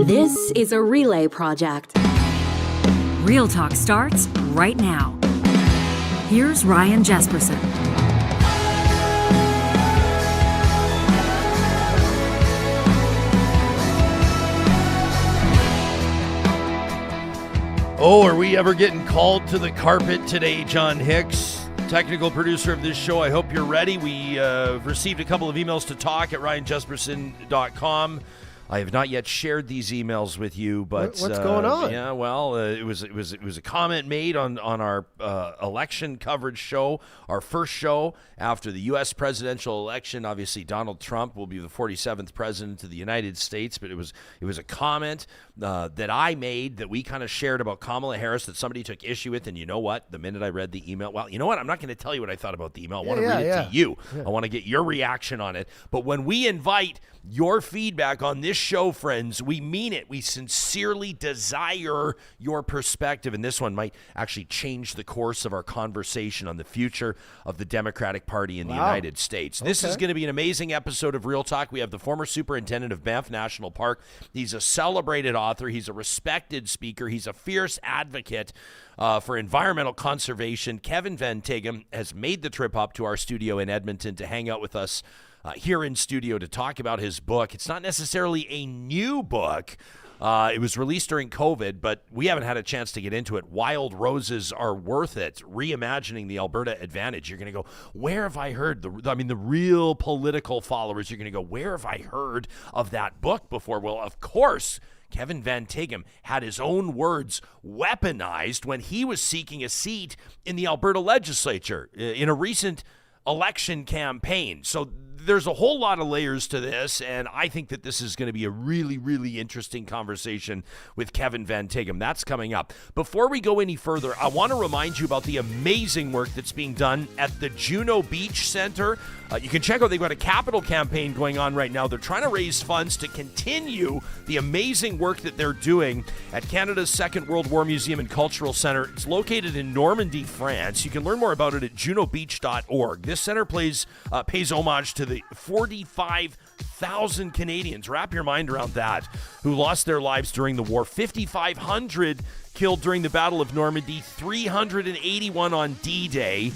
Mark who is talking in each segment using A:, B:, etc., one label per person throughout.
A: This is a relay project.
B: Real Talk starts right now. Here's Ryan Jespersen.
C: Oh, are we ever getting called to the carpet today, John Hicks, technical producer of this show? I hope you're ready. We received a couple of emails to talk at ryanjespersen.com. I have not yet shared these emails with you, but
D: what's going on?
C: Yeah, well, it was a comment made on our election coverage show, our first show after the U.S. presidential election. Obviously, Donald Trump will be the 47th president of the United States, but it was a comment that I made that we kind of shared about Kamala Harris that somebody took issue with. And you know what? The minute I read the email, well, you know what? I'm not going to tell you what I thought about the email. I want to read it to you. Yeah. I want to get your reaction on it. But when we invite your feedback on this show, friends, we mean it. We sincerely desire your perspective, and this one might actually change the course of our conversation on the future of the Democratic Party in the United States. This is going to be an amazing episode of Real Talk. We have the former superintendent of Banff National Park. He's a celebrated author. He's a respected speaker. He's a fierce advocate for environmental conservation. Kevin Van Tighem has made the trip up to our studio in Edmonton to hang out with us here in studio to talk about his book. It's not necessarily a new book. It was released during COVID, but we haven't had a chance to get into it. Wild Roses Are Worth It, Reimagining the Alberta Advantage. You're going to go, where have I heard? The real political followers, you're going to go, where have I heard of that book before? Well, of course, Kevin Van Tighem had his own words weaponized when he was seeking a seat in the Alberta legislature in a recent election campaign. So there's a whole lot of layers to this, and I think that this is going to be a really, really interesting conversation with Kevin Van Tighem. That's coming up. Before we go any further, I want to remind you about the amazing work that's being done at the Juno Beach Center. You can check out, they've got a capital campaign going on right now. They're trying to raise funds to continue the amazing work that they're doing at Canada's Second World War Museum and Cultural Center. It's located in Normandy, France. You can learn more about it at junobeach.org. This center pays homage to the 45,000 Canadians, wrap your mind around that, who lost their lives during the war. 5,500 killed during the Battle of Normandy, 381 on D-Day.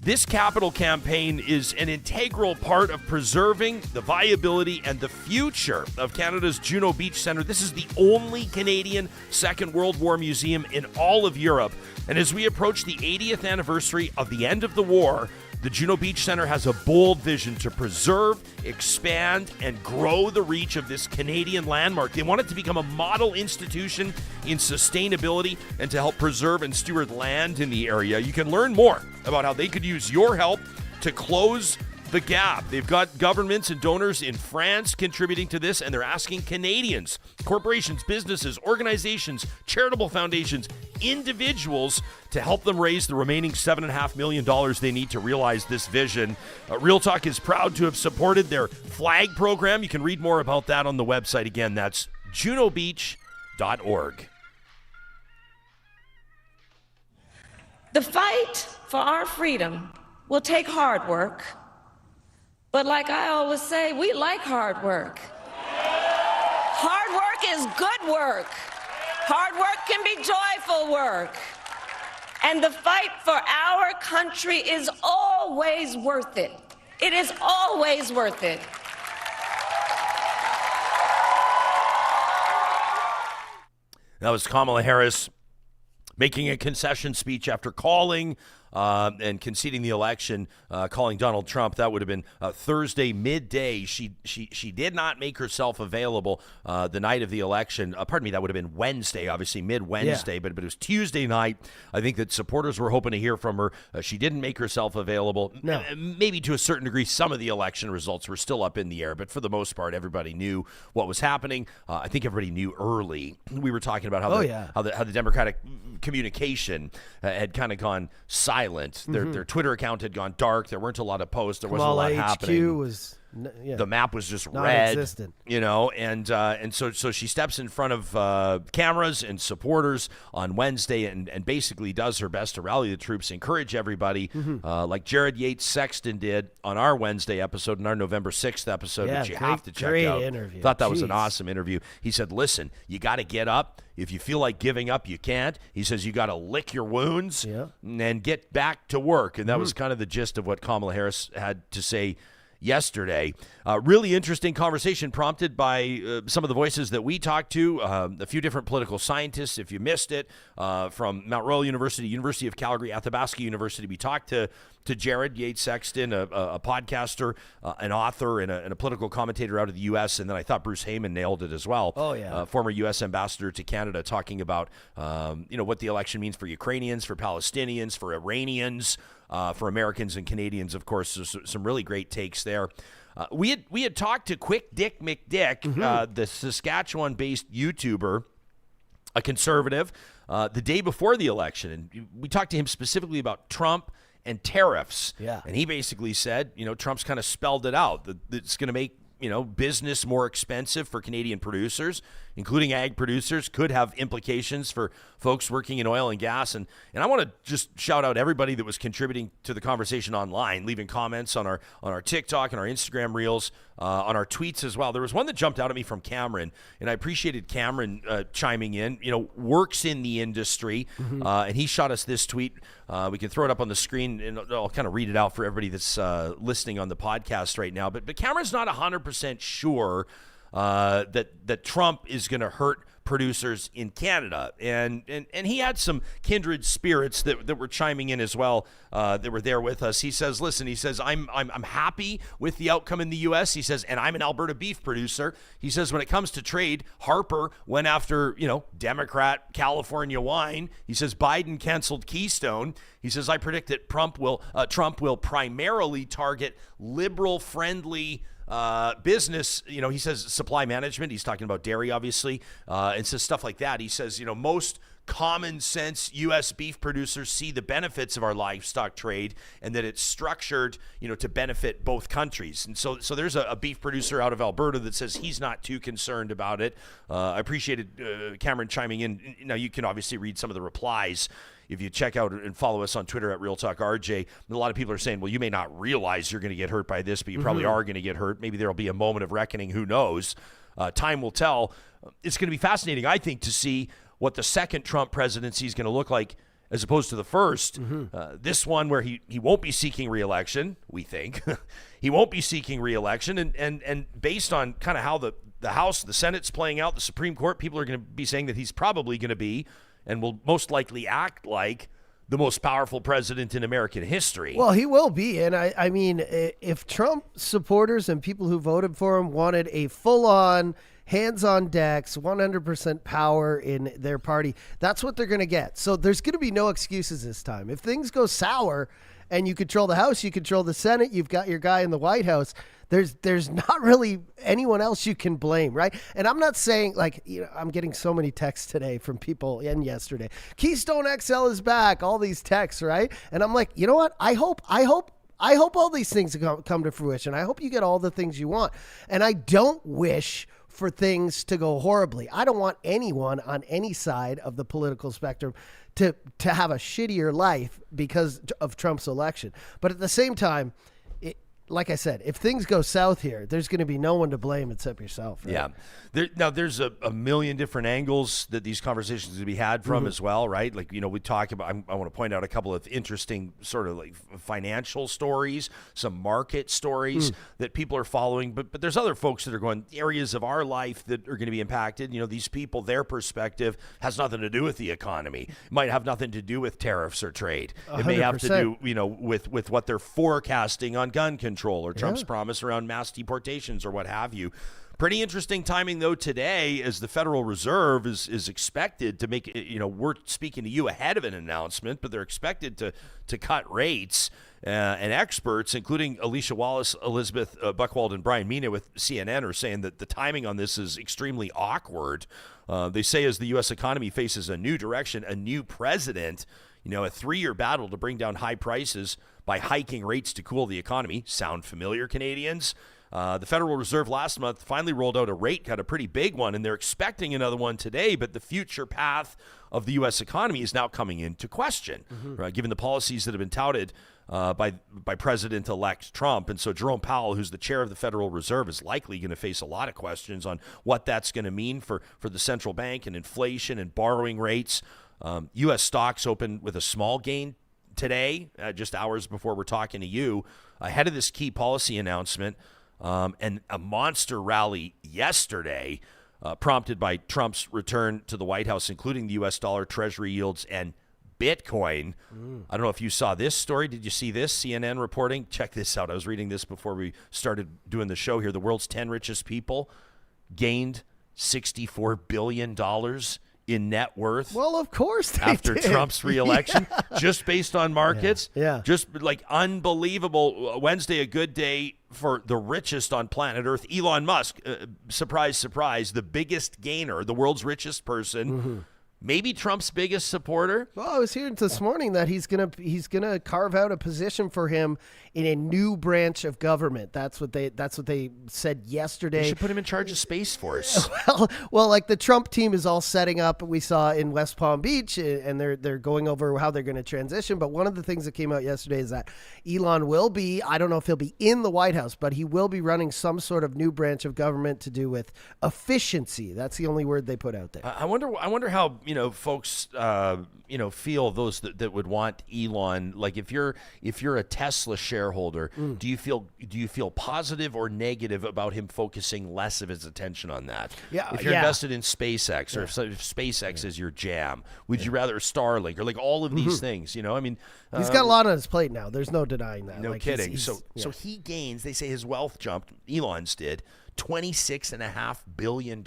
C: This capital campaign is an integral part of preserving the viability and the future of Canada's Juno Beach Center. This is the only Canadian Second World War museum in all of Europe. And as we approach the 80th anniversary of the end of the war, the Juno Beach Center has a bold vision to preserve, expand, and grow the reach of this Canadian landmark. They want it to become a model institution in sustainability and to help preserve and steward land in the area. You can learn more about how they could use your help to close the gap. They've got governments and donors in France contributing to this, and they're asking Canadians, corporations, businesses, organizations, charitable foundations, individuals to help them raise the remaining $7.5 million they need to realize this vision. Real Talk is proud to have supported their flag program. You can read more about that on the website. Again, that's junobeach.org.
E: The fight for our freedom will take hard work. But like I always say, we like hard work. Hard work is good work. Hard work can be joyful work. And the fight for our country is always worth it. It is always worth it.
C: That was Kamala Harris making a concession speech after calling and conceding the election, calling Donald Trump. That would have been Thursday midday. She did not make herself available the night of the election. Pardon me, that would have been Wednesday, obviously mid-Wednesday, but it was Tuesday night. I think that supporters were hoping to hear from her. She didn't make herself available.
D: No.
C: Maybe to a certain degree, some of the election results were still up in the air, but for the most part, everybody knew what was happening. I think everybody knew early. We were talking about how the Democratic communication had kind of gone silent. Their Twitter account had gone dark. There weren't a lot of posts. There wasn't a lot happening.
D: HQ was
C: the map was just red,
D: non-existent.
C: and so she steps in front of cameras and supporters on Wednesday and basically does her best to rally the troops, encourage everybody, like Jared Yates Sexton did on our Wednesday episode and our November 6th episode, which you have to check out.
D: Interview.
C: Thought that was an awesome interview. He said, listen, you got to get up. If you feel like giving up, you can't. He says you got to lick your wounds and get back to work. And that was kind of the gist of what Kamala Harris had to say yesterday. Really interesting conversation prompted by some of the voices that we talked to, a few different political scientists. If you missed it, from Mount Royal University, University of Calgary, Athabasca University, we talked to Jared Yates Sexton, a podcaster, an author, and a political commentator out of the U.S., and then I thought Bruce Heyman nailed it as well.
D: Oh, yeah.
C: Former U.S. ambassador to Canada, talking about what the election means for Ukrainians, for Palestinians, for Iranians, for Americans and Canadians, of course. So some really great takes there. We had talked to Quick Dick McDick, the Saskatchewan-based YouTuber, a conservative, the day before the election, and we talked to him specifically about Trump and tariffs.
D: Yeah.
C: And he basically said, Trump's kind of spelled it out, that it's going to make business more expensive for Canadian producers, including ag producers, could have implications for folks working in oil and gas. And I want to just shout out everybody that was contributing to the conversation online, leaving comments on our TikTok and our Instagram reels, on our tweets as well. There was one that jumped out at me from Cameron, and I appreciated Cameron chiming in, works in the industry, and he shot us this tweet. We can throw it up on the screen, and I'll kind of read it out for everybody that's listening on the podcast right now. But Cameron's not 100% sure that Trump is going to hurt producers in Canada, and he had some kindred spirits that were chiming in as well, that were there with us. He says, listen, he says, I'm happy with the outcome in the U.S. He says, and I'm an Alberta beef producer. He says, when it comes to trade, Harper went after Democrat California wine. He says Biden canceled Keystone. He says, I predict that Trump will primarily target liberal-friendly business. He says supply management. He's talking about dairy, obviously, and says stuff like that. He says, most common sense U.S. beef producers see the benefits of our livestock trade and that it's structured, to benefit both countries. And so there's a beef producer out of Alberta that says he's not too concerned about it. I appreciated Cameron chiming in. Now, you can obviously read some of the replies if you check out and follow us on Twitter at RealTalkRJ. A lot of people are saying, well, you may not realize you're going to get hurt by this, but you probably are going to get hurt. Maybe there'll be a moment of reckoning. Who knows? Time will tell. It's going to be fascinating, I think, to see what the second Trump presidency is going to look like as opposed to the first. This one where he won't be seeking re-election, we think. He won't be seeking re-election. And based on kind of how the House, the Senate's playing out, the Supreme Court, people are going to be saying that he's probably going to be and will most likely act like the most powerful president in American history.
D: Well, he will be. And I mean, if Trump supporters and people who voted for him wanted a full-on, hands-on decks, 100% power in their party, that's what they're going to get. So there's going to be no excuses this time. If things go sour and you control the House, you control the Senate, you've got your guy in the White House, there's not really anyone else you can blame, right? And I'm not saying, I'm getting so many texts today from people and yesterday. Keystone XL is back, all these texts, right? And I'm like, you know what? I hope all these things come to fruition. I hope you get all the things you want. And I don't wish for things to go horribly. I don't want anyone on any side of the political spectrum to have a shittier life because of Trump's election. But at the same time, like I said, if things go south here, there's going to be no one to blame except yourself. Right?
C: Yeah. There's a million different angles that these conversations to be had from as well, right? We talk about, I want to point out a couple of interesting sort of financial stories, some market stories that people are following, but there's other folks that are going, areas of our life that are going to be impacted. These people, their perspective has nothing to do with the economy. It might have nothing to do with tariffs or trade. 100%. It may have to do, with what they're forecasting on gun control or Trump's promise around mass deportations or what have you. Pretty interesting timing, though, today, as the Federal Reserve is expected to make, we're speaking to you ahead of an announcement, but they're expected to cut rates. And experts, including Alicia Wallace, Elizabeth Buchwald, and Brian Mina with CNN, are saying that the timing on this is extremely awkward. They say as the U.S. economy faces a new direction, a new president, a 3-year battle to bring down high prices by hiking rates to cool the economy. Sound familiar, Canadians? The Federal Reserve last month finally rolled out a rate cut, a pretty big one, and they're expecting another one today, but the future path of the U.S. economy is now coming into question, right, given the policies that have been touted by President-elect Trump. And so Jerome Powell, who's the chair of the Federal Reserve, is likely going to face a lot of questions on what that's going to mean for the central bank and inflation and borrowing rates. U.S. stocks opened with a small gain today, just hours before we're talking to you, ahead of this key policy announcement, and a monster rally yesterday prompted by Trump's return to the White House, including the U.S. dollar, Treasury yields, and Bitcoin. I don't know if you saw this story. Did you see this? CNN reporting. Check this out. I was reading this before we started doing the show here. The world's 10 richest people gained $64 billion in net worth.
D: Well, of course they
C: after
D: did.
C: Trump's reelection, just based on markets.
D: Yeah.
C: Just like unbelievable. Wednesday, a good day for the richest on planet Earth. Elon Musk, surprise, surprise, the biggest gainer, the world's richest person. Maybe Trump's biggest supporter.
D: Well, I was hearing this morning that he's gonna carve out a position for him in a new branch of government. That's what they said yesterday.
C: You should put him in charge of Space Force.
D: Well, like the Trump team is all setting up. We saw in West Palm Beach, and they're going over how they're going to transition. But one of the things that came out yesterday is that Elon will be, I don't know if he'll be in the White House, but he will be running some sort of new branch of government to do with efficiency. That's the only word they put out there.
C: I wonder how folks feel, those that would want Elon. Like if you're a Tesla shareholder, do you feel positive or negative about him focusing less of his attention on that?
D: Yeah,
C: if you're invested in SpaceX, or if SpaceX is your jam, would you rather Starlink or like all of these things? I mean,
D: he's got a lot on his plate now. There's no denying that.
C: No kidding. So he gains. They say his wealth jumped. Elon's did $26.5 billion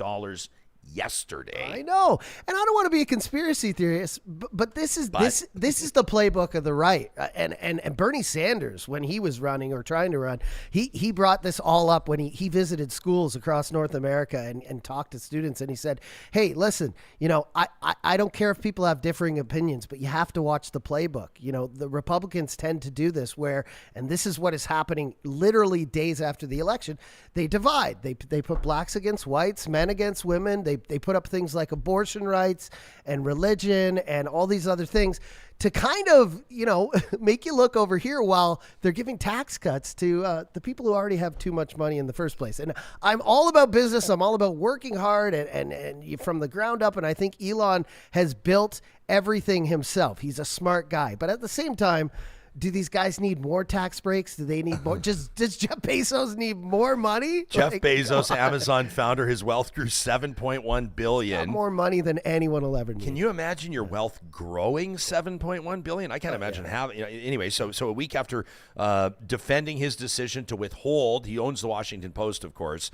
C: yesterday.
D: I know, and I don't want to be a conspiracy theorist, but this is the playbook of the right. And Bernie Sanders, when he was running or trying to run, he brought this all up when he visited schools across North America and talked to students, and he said, "Hey, listen, I don't care if people have differing opinions, but you have to watch the playbook. The Republicans tend to do this and this is what is happening literally days after the election. They divide. They put blacks against whites, men against women. They put up things like abortion rights and religion and all these other things to kind of, make you look over here while they're giving tax cuts to the people who already have too much money in the first place." And I'm all about business. I'm all about working hard and from the ground up. And I think Elon has built everything himself. He's a smart guy. But at the same time, do these guys need more tax breaks? Do they need more? Does Jeff Bezos need more money?
C: Jeff Bezos, Amazon founder, his wealth grew $7.1 billion.
D: More money than anyone will ever need.
C: Can you imagine your wealth growing $7.1 billion? I can't imagine having. Anyway, so a week after defending his decision to withhold, he owns the Washington Post, of course,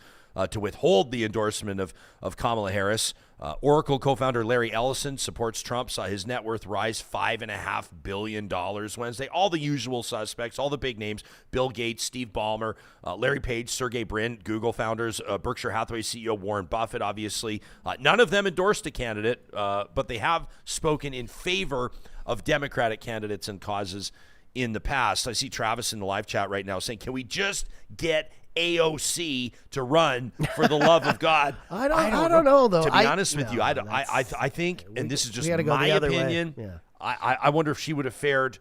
C: to withhold the endorsement of Kamala Harris. Oracle co-founder Larry Ellison supports Trump, saw his net worth rise $5.5 billion Wednesday. All the usual suspects, all the big names: Bill Gates, Steve Ballmer, Larry Page, Sergey Brin, Google founders, Berkshire Hathaway CEO Warren Buffett, obviously. None of them endorsed a candidate, but they have spoken in favor of Democratic candidates and causes in the past. I see Travis in the live chat right now saying, can we just get AOC to run for the love of God?
D: I don't know though.
C: To be honest with you, I think, and this is just my opinion, I wonder if she would have fared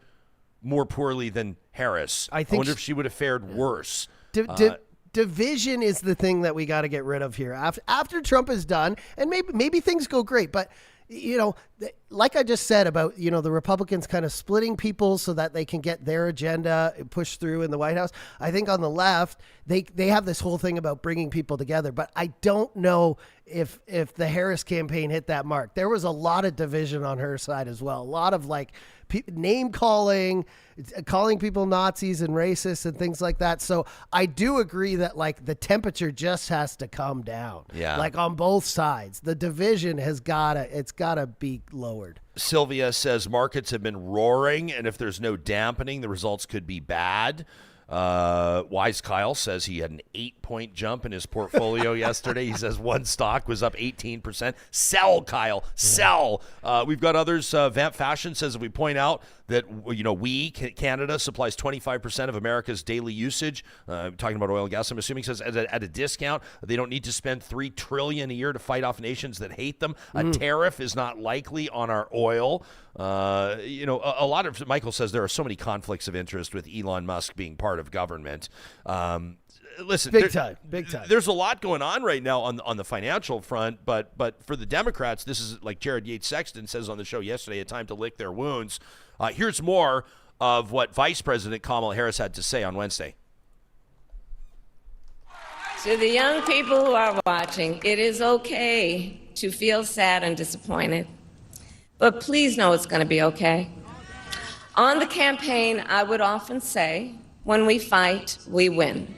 C: more poorly than Harris. I wonder if she would have fared worse.
D: Division is the thing that we got to get rid of here. After Trump is done, and maybe things go great, but like I just said about, the Republicans kind of splitting people so that they can get their agenda pushed through in the White House. I think on the left, they have this whole thing about bringing people together, but I don't know if the Harris campaign hit that mark. There was a lot of division on her side as well. A lot of name calling people Nazis and racists and things like that. So I do agree that the temperature just has to come down.
C: Yeah.
D: On both sides, the division it's gotta be lowered.
C: Sylvia says markets have been roaring, and if there's no dampening, the results could be bad. Wise Kyle says he had an 8-point jump in his portfolio yesterday. He says one stock was up 18%. Sell, Kyle, sell. We've got others. Vamp Fashion says if we point out that, Canada supplies 25% of America's daily usage, talking about oil and gas, I'm assuming, says at a discount, they don't need to spend $3 trillion a year to fight off nations that hate them. A tariff is not likely on our oil. A lot of, Michael says there are so many conflicts of interest with Elon Musk being part of government. Listen,
D: big time.
C: There's a lot going on right now on the financial front, but for the Democrats, this is, like Jared Yates Sexton says on the show yesterday, a time to lick their wounds. Here's more of what Vice President Kamala Harris had to say on Wednesday.
E: To the young people who are watching, it is okay to feel sad and disappointed, but please know it's going to be okay. On the campaign, I would often say, when we fight, we win.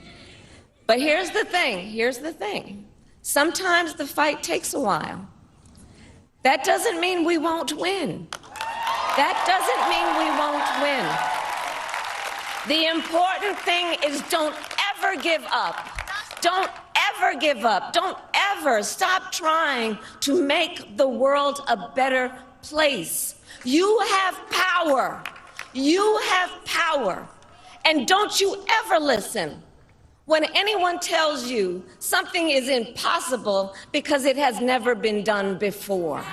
E: But here's the thing. Sometimes the fight takes a while. That doesn't mean we won't win. The important thing is don't ever give up. Don't ever give up. Don't ever stop trying to make the world a better place. You have power. And don't you ever listen when anyone tells you something is impossible because it has never been done before.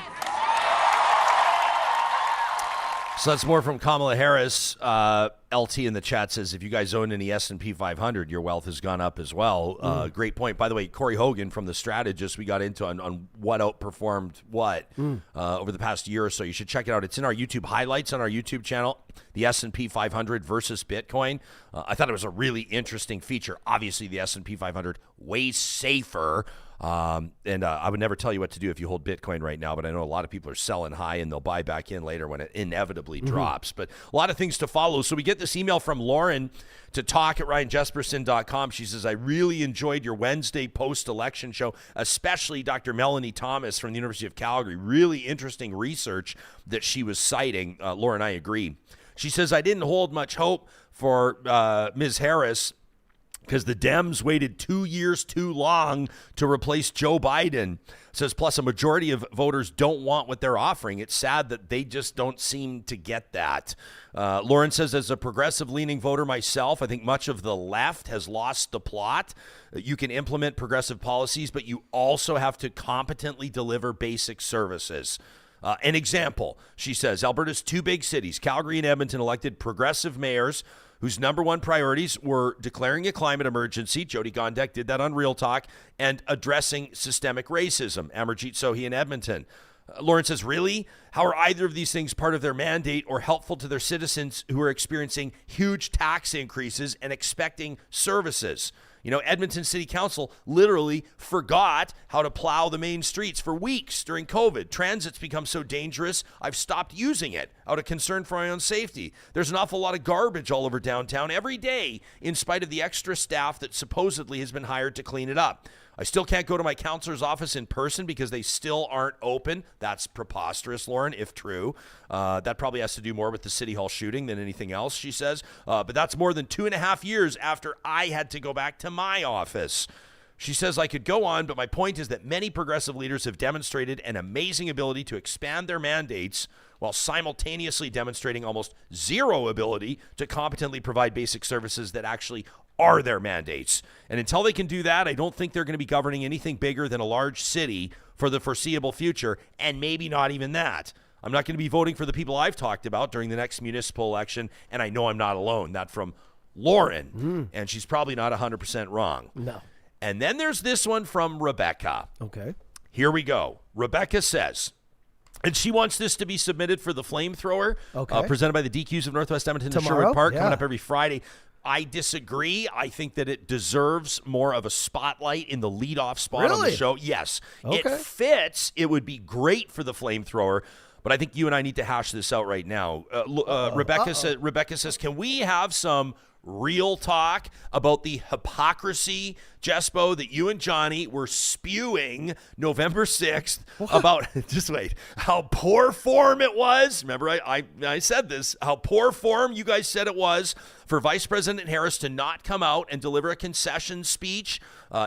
C: So that's more from Kamala Harris. LT in the chat says, if you guys own any S&P 500, your wealth has gone up as well. Great point. By the way, Corey Hogan from The Strategist, we got into on what outperformed what over the past year or so. You should check it out. It's in our YouTube highlights on our YouTube channel, the S&P 500 versus Bitcoin. I thought it was a really interesting feature. Obviously, the S&P 500, way safer. And I would never tell you what to do if you hold Bitcoin right now, but I know a lot of people are selling high and they'll buy back in later when it inevitably drops. But a lot of things to follow. So we get this email from Lauren to talk@RyanJespersen.com. She says, I really enjoyed your Wednesday post-election show, especially Dr. Melanie Thomas from the University of Calgary. Really interesting research that she was citing. Lauren, I agree. She says, I didn't hold much hope for Ms. Harris because the Dems waited 2 years too long to replace Joe Biden. Says, plus a majority of voters don't want what they're offering. It's sad that they just don't seem to get that. Lauren says, as a progressive-leaning voter myself, I think much of the left has lost the plot. You can implement progressive policies, but you also have to competently deliver basic services. An example, she says, Alberta's two big cities, Calgary and Edmonton, elected progressive mayors whose number one priorities were declaring a climate emergency. Jody Gondek did that on Real Talk, and addressing systemic racism. Amarjeet Sohi in Edmonton. Lauren says, really? How are either of these things part of their mandate or helpful to their citizens who are experiencing huge tax increases and expecting services? You know, Edmonton City Council literally forgot how to plow the main streets for weeks during COVID. Transit's become so dangerous, I've stopped using it out of concern for my own safety. There's an awful lot of garbage all over downtown every day, in spite of the extra staff that supposedly has been hired to clean it up. I still can't go to my counselor's office in person because they still aren't open. That's preposterous, Lauren, if true. That probably has to do more with the City Hall shooting than anything else, she says. But that's more than 2.5 years after I had to go back to my office. She says, I could go on, but my point is that many progressive leaders have demonstrated an amazing ability to expand their mandates while simultaneously demonstrating almost zero ability to competently provide basic services that actually are their mandates. And until they can do that, I don't think they're going to be governing anything bigger than a large city for the foreseeable future, and maybe not even that. I'm not going to be voting for the people I've talked about during the next municipal election, and I know I'm not alone. That from Lauren, and she's probably not 100% wrong.
D: No.
C: And then there's this one from Rebecca.
D: Okay.
C: Here we go. Rebecca says, and she wants this to be submitted for the flamethrower, presented by the DQs of Northwest Edmonton and Sherwood Park, coming up every Friday. I disagree. I think that it deserves more of a spotlight in the leadoff spot on the show. Yes. It fits. It would be great for the flamethrower, but I think you and I need to hash this out right now. Rebecca says, can we have some real talk about the hypocrisy Jespo, that you and Johnny were spewing November 6th about, just wait, how poor form it was. Remember, I said this, how poor form you guys said it was for Vice President Harris to not come out and deliver a concession speech,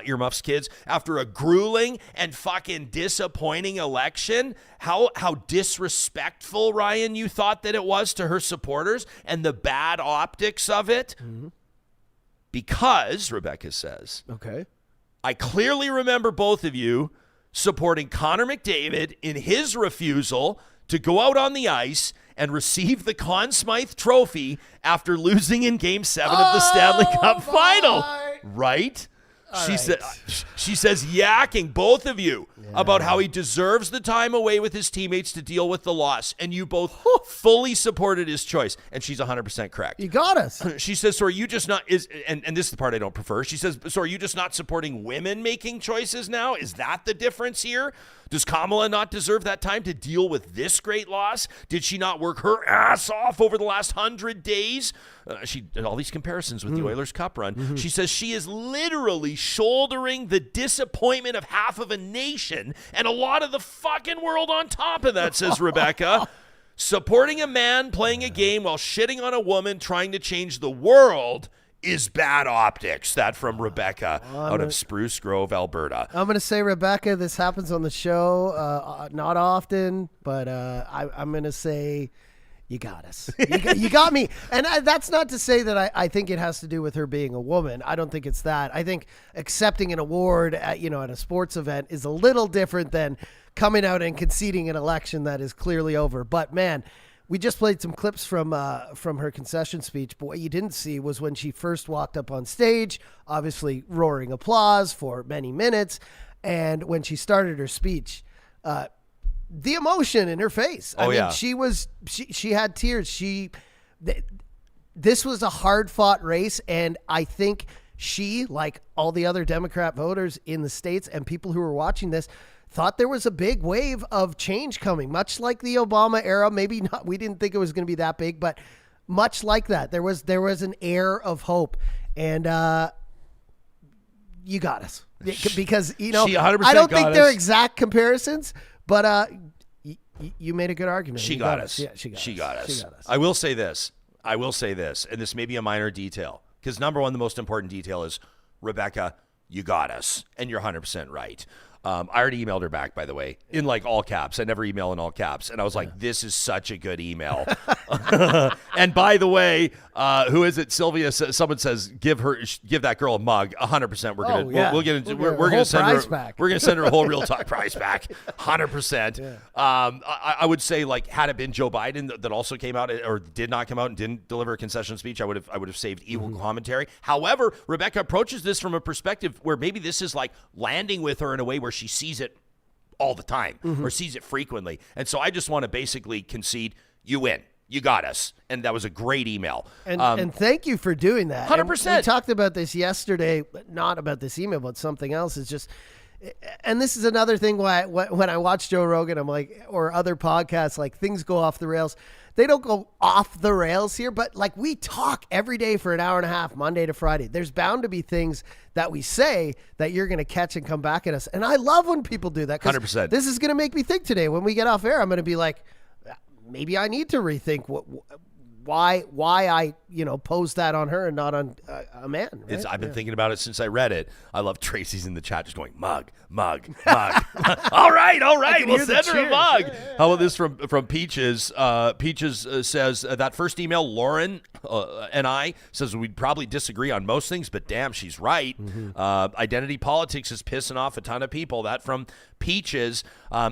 C: earmuffs kids, after a grueling and fucking disappointing election. How disrespectful, Ryan, you thought that it was to her supporters and the bad optics of it. Mm-hmm. Because, Rebecca says,
D: okay,
C: I clearly remember both of you supporting Connor McDavid in his refusal to go out on the ice and receive the Conn Smythe Trophy after losing in Game 7 of the Stanley Cup Final. Right? She says yakking, both of you, about how he deserves the time away with his teammates to deal with the loss, and you both fully supported his choice, and she's 100% correct.
D: You got us.
C: She says, so are you just not, and this is the part I don't prefer, she says, so are you just not supporting women making choices now? Is that the difference here? Does Kamala not deserve that time to deal with this great loss? Did she not work her ass off over the last 100 days? She did all these comparisons with the Oilers Cup run. Mm-hmm. She says she is literally shouldering the disappointment of half of a nation and a lot of the fucking world on top of that, says Rebecca. Supporting a man playing a game while shitting on a woman trying to change the world is bad optics. That from Rebecca out of Spruce Grove, Alberta.
D: I'm going to say, Rebecca, this happens on the show not often, but I'm going to say you got us. You got me. And that's not to say that I think it has to do with her being a woman. I don't think it's that. I think accepting an award at a sports event is a little different than coming out and conceding an election that is clearly over. But, man, we just played some clips from her concession speech, but what you didn't see was when she first walked up on stage, obviously roaring applause for many minutes, and when she started her speech, the emotion in her face. I mean, she had tears. This was a hard-fought race, and I think she, like all the other Democrat voters in the States and people who were watching this, thought there was a big wave of change coming, much like the Obama era. Maybe not. We didn't think it was going to be that big, but much like that, there was an air of hope, and you got us because
C: she 100%
D: I don't think they're exact comparisons, but you made a good argument.
C: She got us.
D: Yeah, she got us.
C: I will say this, and this may be a minor detail, because number one, the most important detail is, Rebecca, you got us, and you're 100% right. I already emailed her back, by the way, in like all caps. I never email in all caps. And I was like, this is such a good email. And by the way, who is it? Sylvia, someone says, give that girl a mug. 100%. We're going to, we'll get into, we're going to send her, back. We're going to send her a whole Real Talk prize back. 100%. Yeah. I would say, like, had it been Joe Biden that also came out or did not come out and didn't deliver a concession speech, I would have saved equal commentary. However, Rebecca approaches this from a perspective where maybe this is like landing with her in a way where she sees it all the time or sees it frequently. And so I just want to basically concede, you win. You got us. And that was a great email.
D: And thank you for doing that.
C: 100%.
D: And we talked about this yesterday, not about this email, but something else. It's just, and this is another thing why when I watch Joe Rogan, I'm like, or other podcasts, like things go off the rails. They don't go off the rails here, but like we talk every day for an hour and a half, Monday to Friday. There's bound to be things that we say that you're going to catch and come back at us. And I love when people do that.
C: 100%.
D: This is going to make me think today. When we get off air, I'm going to be like, maybe I need to rethink why I posed that on her and not on a man. Right?
C: I've been thinking about it since I read it. I love Tracy's in the chat just going mug. all right. We'll send her a mug. Yeah. How about this from Peaches? Peaches says that first email, Lauren and I says we'd probably disagree on most things, but damn, she's right. Identity politics is pissing off a ton of people. That from Peaches.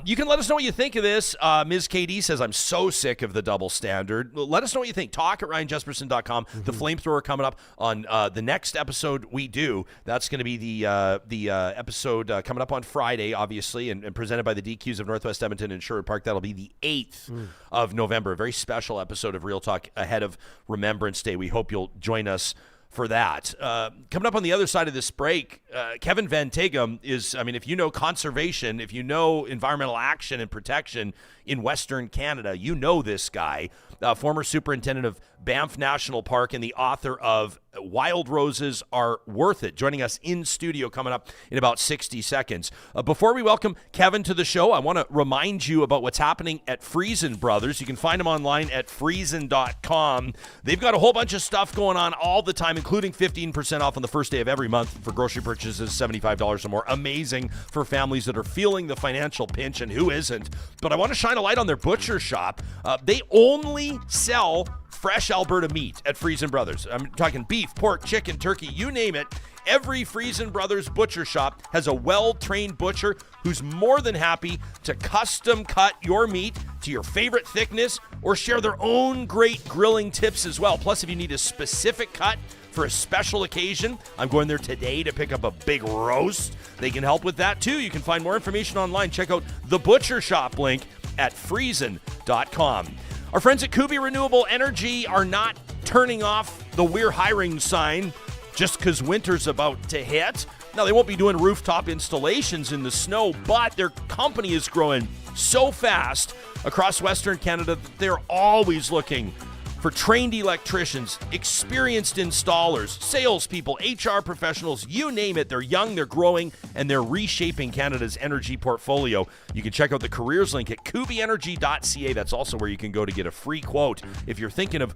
C: You can let us know what you think of this. Ms. KD says, I'm so sick of the double standard. Let us know what you think. Talk at RyanJespersen.com. The flamethrower coming up on the next episode we do. That's going to be the episode coming up on Friday, obviously, and presented by the DQs of Northwest Edmonton and Sherwood Park. That'll be the 8th of November. A very special episode of Real Talk ahead of Remembrance Day. We hope you'll join us for that. Coming up on the other side of this break, Kevin Van Tighem is, if you know conservation, if you know environmental action and protection in Western Canada, you know this guy, former superintendent of Banff National Park and the author of Wild Roses Are Worth It, joining us in studio coming up in about 60 seconds. Before we welcome Kevin to the show, I want to remind you about what's happening at Friesen Brothers. You can find them online at friesen.com. They've got a whole bunch of stuff going on all the time, including 15% off on the first day of every month for grocery purchases, $75 or more. Amazing for families that are feeling the financial pinch, and who isn't? But I want to shine a light on their butcher shop. They only sell fresh Alberta meat at Friesen Brothers. I'm talking beef, pork, chicken, turkey, you name it. Every Friesen Brothers butcher shop has a well-trained butcher who's more than happy to custom cut your meat to your favorite thickness or share their own great grilling tips as well. Plus, if you need a specific cut for a special occasion, I'm going there today to pick up a big roast. They can help with that too. You can find more information online. Check out the butcher shop link at friesen.com. Our friends at Kubi Renewable Energy are not turning off the "we're hiring" sign just because winter's about to hit. Now, they won't be doing rooftop installations in the snow, but their company is growing so fast across Western Canada that they're always looking for trained electricians, experienced installers, salespeople, HR professionals, you name it. They're young, they're growing, and they're reshaping Canada's energy portfolio. You can check out the careers link at kubienergy.ca. That's also where you can go to get a free quote if you're thinking of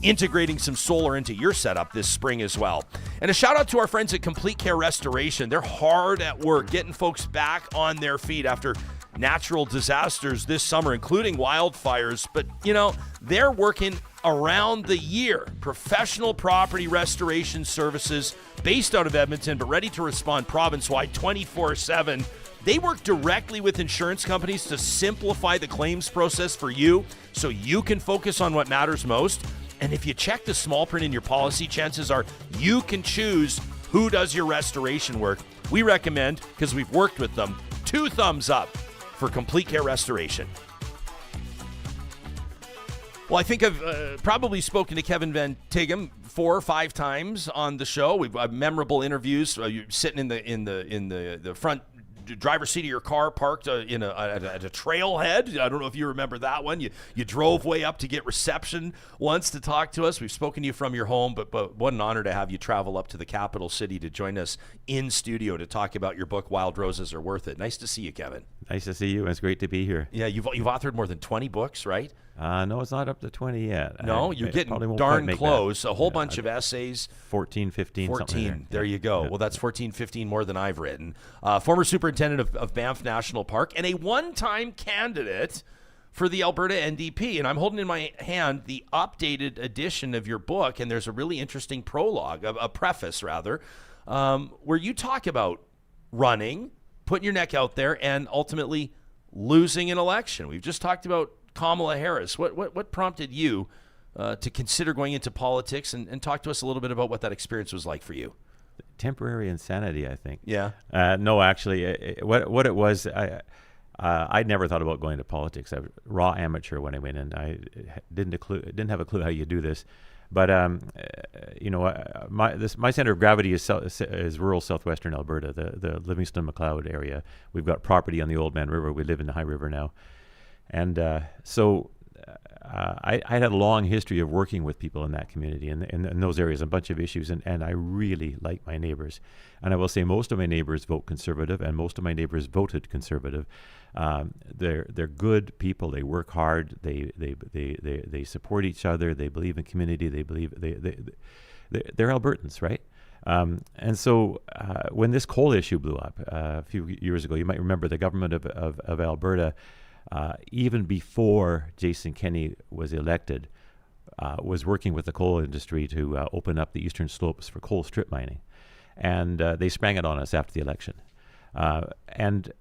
C: integrating some solar into your setup this spring as well. And a shout out to our friends at Complete Care Restoration. They're hard at work getting folks back on their feet after natural disasters this summer, including wildfires. But, they're working around the year. Professional property restoration services based out of Edmonton, but ready to respond province-wide 24/7. They work directly with insurance companies to simplify the claims process for you so you can focus on what matters most. And if you check the small print in your policy, chances are you can choose who does your restoration work. We recommend, because we've worked with them, 2 thumbs up for Complete Care Restoration. Well, I think I've probably spoken to Kevin Van Tighem 4 or 5 times on the show. We've memorable interviews. You're sitting in the front driver's seat of your car, parked at a trailhead. I don't know if you remember that one. You drove way up to get reception once to talk to us. We've spoken to you from your home, but what an honor to have you travel up to the capital city to join us in studio to talk about your book, Wild Roses Are Worth It. Nice to see you, Kevin.
F: Nice to see you. It's great to be here.
C: Yeah, you've authored more than 20 books, right?
F: No, it's not up to 20 yet.
C: No, you're getting darn close. A whole bunch of essays.
F: 14, 15,
C: 14.
F: Something
C: There you go.
F: Yeah.
C: Well, that's 14, 15 more than I've written. Former superintendent of Banff National Park and a one-time candidate for the Alberta NDP. And I'm holding in my hand the updated edition of your book, and there's a really interesting prologue, a preface rather, where you talk about running, putting your neck out there, and ultimately losing an election. We've just talked about Kamala Harris. What prompted you to consider going into politics, and talk to us a little bit about what that experience was like for you?
F: Temporary insanity, I think.
C: Yeah.
F: No, actually, what it was, I'd never thought about going to politics. I was raw amateur when I went in. I didn't have a clue how you do this. But my center of gravity is rural southwestern Alberta, the Livingston-McLeod area. We've got property on the Old Man River. We live in the High River now. And so I had a long history of working with people in that community and in those areas, a bunch of issues, and I really like my neighbors. And I will say most of my neighbors vote Conservative, and most of my neighbors voted Conservative. They're good people. They work hard. They support each other. They believe in community. They're Albertans, right? And so when this coal issue blew up a few years ago, you might remember the government of Alberta, even before Jason Kenney was elected, was working with the coal industry to open up the eastern slopes for coal strip mining. And they sprang it on us after the election. And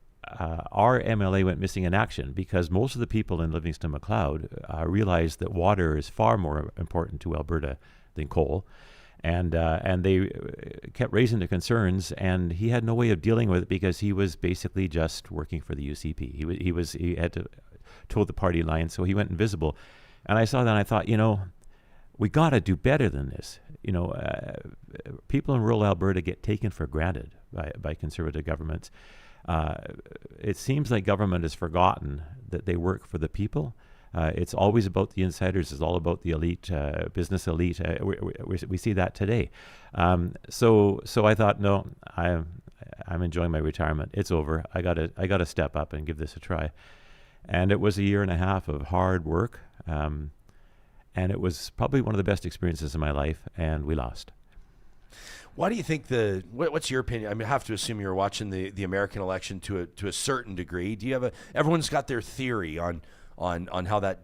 F: our MLA went missing in action because most of the people in Livingston-McLeod realized that water is far more important to Alberta than coal. And they kept raising the concerns, and he had no way of dealing with it because he was basically just working for the UCP. He had to toe the party line, so he went invisible. And I saw that, and I thought, we got to do better than this. People in rural Alberta get taken for granted by Conservative governments. It seems like government has forgotten that they work for the people. It's always about the insiders. It's all about the elite, business elite. We see that today. So I thought, no, I'm enjoying my retirement. It's over. I gotta step up and give this a try. And it was a year and a half of hard work. And it was probably one of the best experiences of my life. And we lost.
C: Why do you think what's your opinion? I mean, I have to assume you're watching the American election to a certain degree. Do you have everyone's got their theory on how that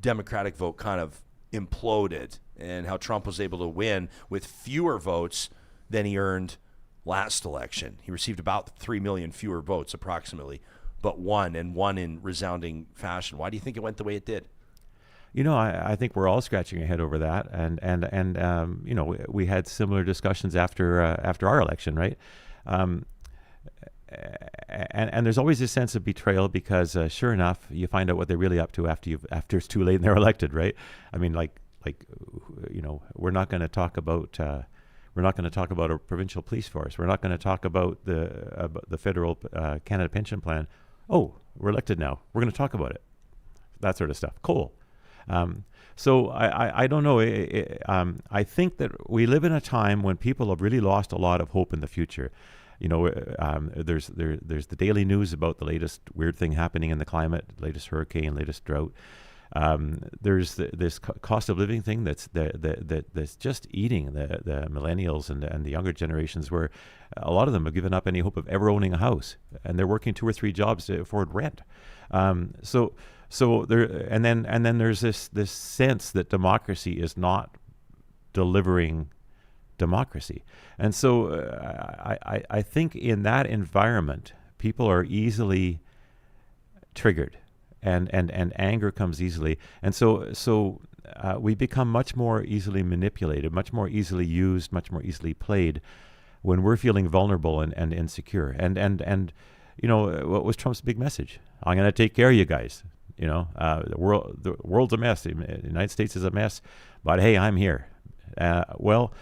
C: Democratic vote kind of imploded and how Trump was able to win with fewer votes than he earned last election. He received about 3 million fewer votes approximately, but won in resounding fashion. Why do you think it went the way it did?
F: You know, I think we're all scratching our head over that, and you know, we had similar discussions after our election, right? And there's always this sense of betrayal because sure enough, you find out what they're really up to after it's too late and they're elected, right? I mean, like you know, we're not going to talk about a provincial police force. We're not going to talk about the federal Canada pension plan. Oh, we're elected now. We're going to talk about it. That sort of stuff. Cool. So I don't know. I think that we live in a time when people have really lost a lot of hope in the future. You know, there's the daily news about the latest weird thing happening in the climate, latest hurricane, latest drought. There's this cost of living thing that's just eating the millennials and the younger generations, where a lot of them have given up any hope of ever owning a house, and they're working 2 or 3 jobs to afford rent. So there, and then there's this sense that democracy is not delivering democracy, and so I think in that environment, people are easily triggered, and anger comes easily, and so we become much more easily manipulated, much more easily used, much more easily played when we're feeling vulnerable and insecure. And you know, what was Trump's big message? I'm going to take care of you guys. You know, the world's a mess. The United States is a mess, but hey, I'm here. Well,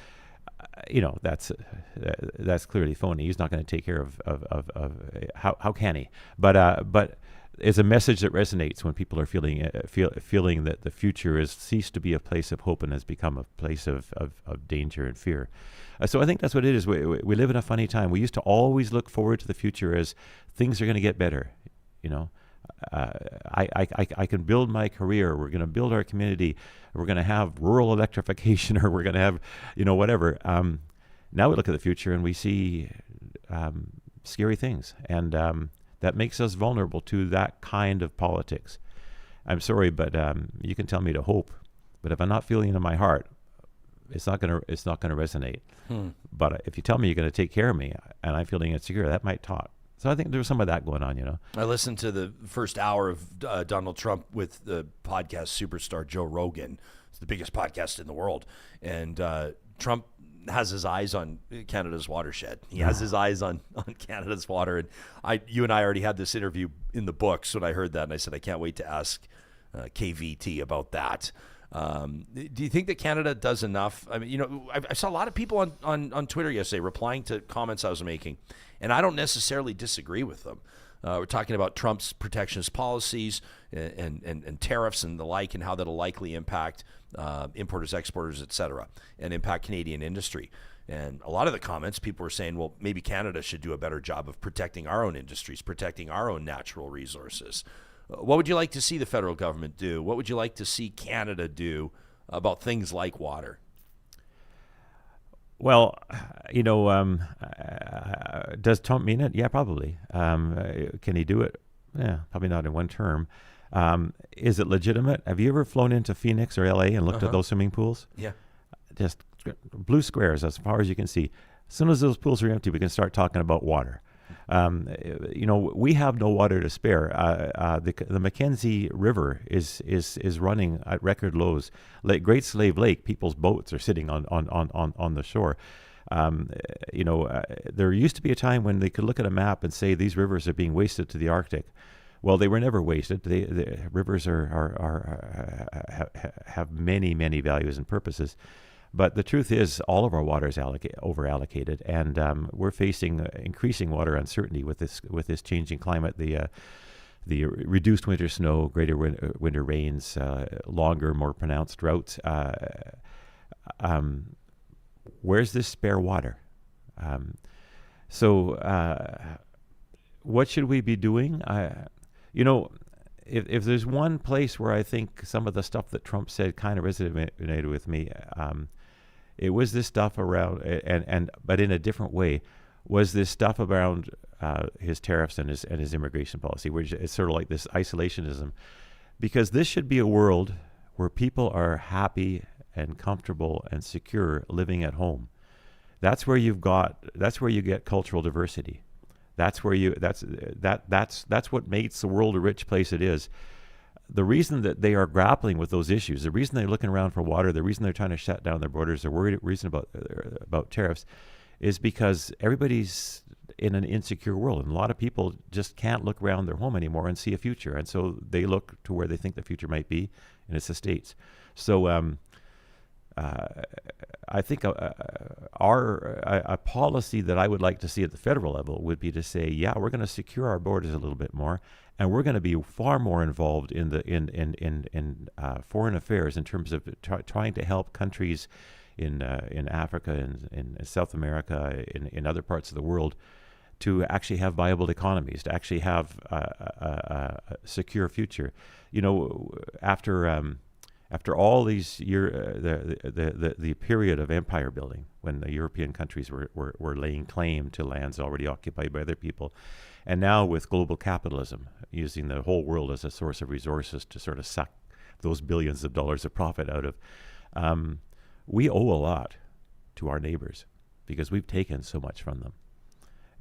F: you know, that's clearly phony. He's not going to take care of how can he? But it's a message that resonates when people are feeling that the future has ceased to be a place of hope and has become a place of danger and fear. So I think that's what it is. We live in a funny time. We used to always look forward to the future as things are going to get better. You know, I can build my career. We're going to build our community. We're going to have rural electrification, or we're going to have, you know, whatever. Now we look at the future and we see scary things, and that makes us vulnerable to that kind of politics. I'm sorry, but you can tell me to hope, but if I'm not feeling it in my heart, it's not going to resonate. But if you tell me you're going to take care of me and I'm feeling insecure, that might talk. So I think there's some of that going on, you know. I
C: listened to the first hour of Donald Trump with the podcast superstar Joe Rogan. It's the biggest podcast in the world. And Trump has his eyes on Canada's watershed. He has his eyes on Canada's water. And you and I already had this interview in the books when I heard that. And I said, I can't wait to ask KVT about that. Do you think that Canada does enough? I mean, you know, I saw a lot of people on Twitter yesterday replying to comments I was making, and I don't necessarily disagree with them. We're talking about Trump's protectionist policies and tariffs and the like, and how that'll likely impact importers, exporters, et cetera, and impact Canadian industry. And a lot of the comments, people were saying, well, maybe Canada should do a better job of protecting our own industries, protecting our own natural resources. What would you like to see the federal government do? What would you like to see Canada do about things like water? Well,
F: you know, does Trump mean it? Yeah, probably. Can he do it? Yeah, probably not in one term. Is it legitimate? Have you ever flown into Phoenix or LA and looked at those swimming pools?
C: Yeah.
F: Just blue squares as far as you can see. As soon as those pools are empty, we can start talking about water. You know, we have no water to spare. The Mackenzie River is running at record lows. Great Slave Lake, people's boats are sitting on the shore. You know, there used to be a time when they could look at a map and say these rivers are being wasted to the Arctic. Well, they were never wasted. The rivers have many values and purposes. But the truth is, all of our water is over-allocated, and we're facing increasing water uncertainty with this changing climate. The the reduced winter snow, greater winter rains, longer, more pronounced droughts. Where's this spare water? What should we be doing? If there's one place where I think some of the stuff that Trump said kind of resonated with me, it was this stuff around, but in a different way, was this stuff around his tariffs and his immigration policy, which is sort of like this isolationism, because this should be a world where people are happy and comfortable and secure living at home. That's where you get cultural diversity. That's what makes the world a rich place it is. The reason that they are grappling with those issues, the reason they're looking around for water, the reason they're trying to shut down their borders, the reason about tariffs, is because everybody's in an insecure world, and a lot of people just can't look around their home anymore and see a future, and so they look to where they think the future might be, and it's the States. So I think a policy that I would like to see at the federal level would be to say, yeah, we're going to secure our borders a little bit more, and we're going to be far more involved in foreign affairs in terms of trying to help countries in Africa and in South America, in other parts of the world, to actually have viable economies, to actually have a secure future. After all these years, the period of empire building, when the European countries were laying claim to lands already occupied by other people, and now with global capitalism, using the whole world as a source of resources to sort of suck those billions of dollars of profit out of, we owe a lot to our neighbors because we've taken so much from them.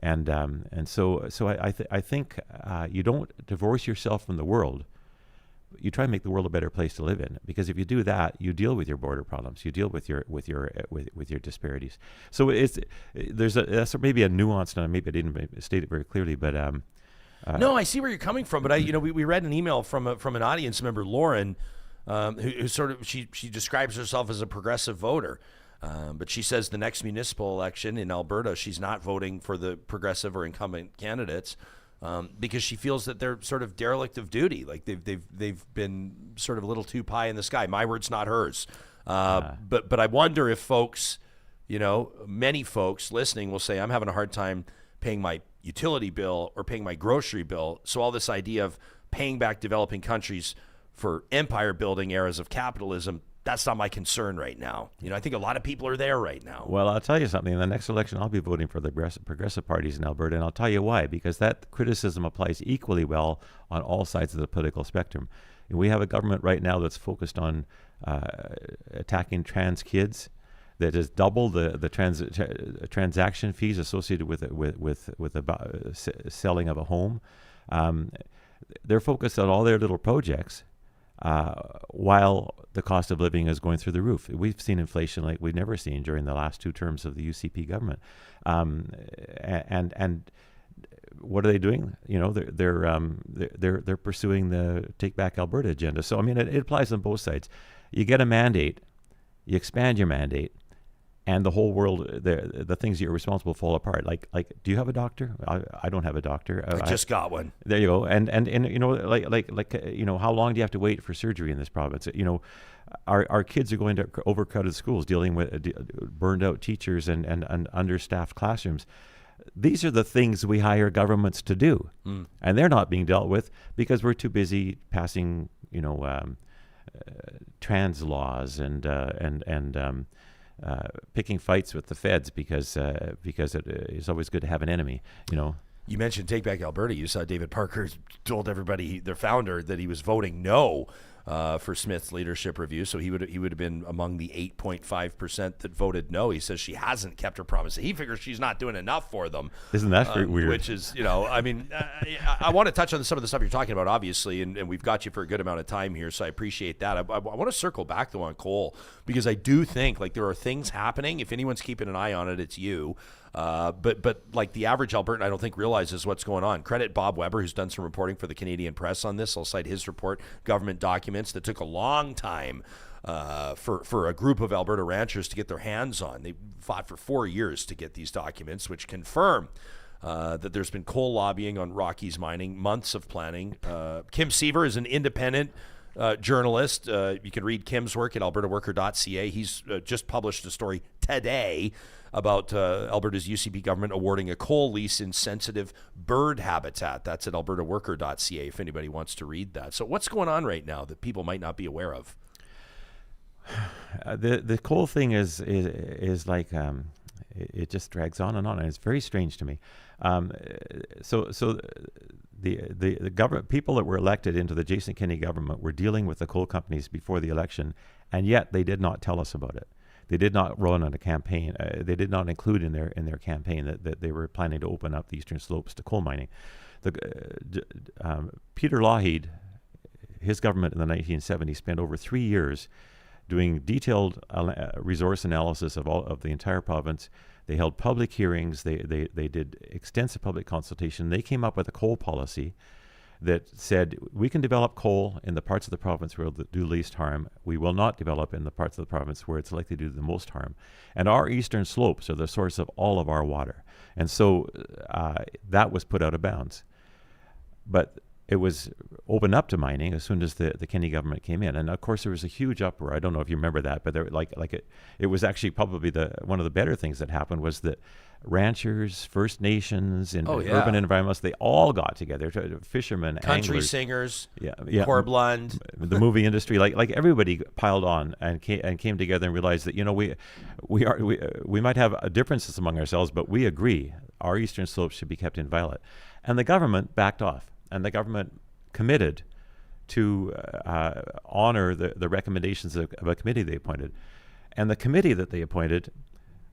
F: And so I think you don't divorce yourself from the world. You try and make the world a better place to live in, because if you do that, you deal with your border problems, you deal with your disparities. So that's maybe a nuance, and maybe I didn't state it very clearly, but
C: no, I see where you're coming from. But we read an email from an audience member, Lauren, who sort of she describes herself as a progressive voter, but she says the next municipal election in Alberta, she's not voting for the progressive or incumbent candidates. Because she feels that they're sort of derelict of duty, like they've been sort of a little too pie in the sky. My words, not hers. But I wonder if folks, many folks listening will say, I'm having a hard time paying my utility bill or paying my grocery bill. So all this idea of paying back developing countries for empire building eras of capitalism, that's not my concern right now. I think a lot of people are there right now.
F: Well, I'll tell you something. In the next election, I'll be voting for the progressive parties in Alberta, and I'll tell you why. Because that criticism applies equally well on all sides of the political spectrum. We have a government right now that's focused on attacking trans kids, that has doubled the transaction fees associated with the selling of a home. They're focused on all their little projects. While the cost of living is going through the roof. We've seen inflation like we've never seen during the last 2 terms of the UCP government. And what are they doing? They're pursuing the Take Back Alberta agenda. So, I mean, it applies on both sides. You get a mandate, you expand your mandate, and the whole world, the things you're responsible fall apart. Like, do you have a doctor? I don't have a doctor.
C: I just got one.
F: There you go. And how long do you have to wait for surgery in this province? Our kids are going to overcrowded schools, dealing with burned out teachers and understaffed classrooms. These are the things we hire governments to do, and they're not being dealt with because we're too busy passing, trans laws and picking fights with the feds because it is always good to have an enemy,
C: You mentioned Take Back Alberta. You saw David Parker told everybody, their founder, that he was voting no for Smith's leadership review. So he would have been among the 8.5% that voted no. He says she hasn't kept her promise. He figures she's not doing enough for them.
F: Isn't that weird?
C: Which is, I want to touch on some of the stuff you're talking about, obviously, and we've got you for a good amount of time here, so I appreciate that. I want to circle back, though, on coal, because I do think, there are things happening. If anyone's keeping an eye on it, it's you. But like the average Albertan, I don't think realizes what's going on. Credit Bob Weber, who's done some reporting for the Canadian Press on this. I'll cite his report, Government Documents, that took a long time for a group of Alberta ranchers to get their hands on. They fought for 4 years to get these documents, which confirm that there's been coal lobbying on Rockies mining, months of planning. Kim Seaver is an independent journalist. You can read Kim's work at albertaworker.ca. He's just published a story today about Alberta's UCP government awarding a coal lease in sensitive bird habitat. That's at albertaworker.ca if anybody wants to read that. So what's going on right now that people might not be aware of?
F: The coal thing is like it just drags on, and it's very strange to me. So the government people that were elected into the Jason Kenney government were dealing with the coal companies before the election, and yet they did not tell us about it. They did not run on a campaign. They did not include in their campaign that they were planning to open up the eastern slopes to coal mining. Peter Lougheed, his government in the 1970s spent over 3 years doing detailed resource analysis of the entire province. They held public hearings. They did extensive public consultation. They came up with a coal policy that said we can develop coal in the parts of the province where it'll do least harm. We will not develop in the parts of the province where it's likely to do the most harm. And our eastern slopes are the source of all of our water. And so that was put out of bounds. But it was opened up to mining as soon as the Kenney government came in, and of course there was a huge uproar. I don't know if you remember that, but it was actually probably one of the better things that happened was that ranchers, First Nations, and urban environmentalists, they all got together. Fishermen,
C: country
F: anglers,
C: singers,
F: yeah,
C: Corblund,
F: the movie industry, like everybody piled on and came together and realized that we might have differences among ourselves, but we agree our eastern slopes should be kept inviolate, and the government backed off. And the government committed to honor the recommendations of a committee they appointed. And the committee that they appointed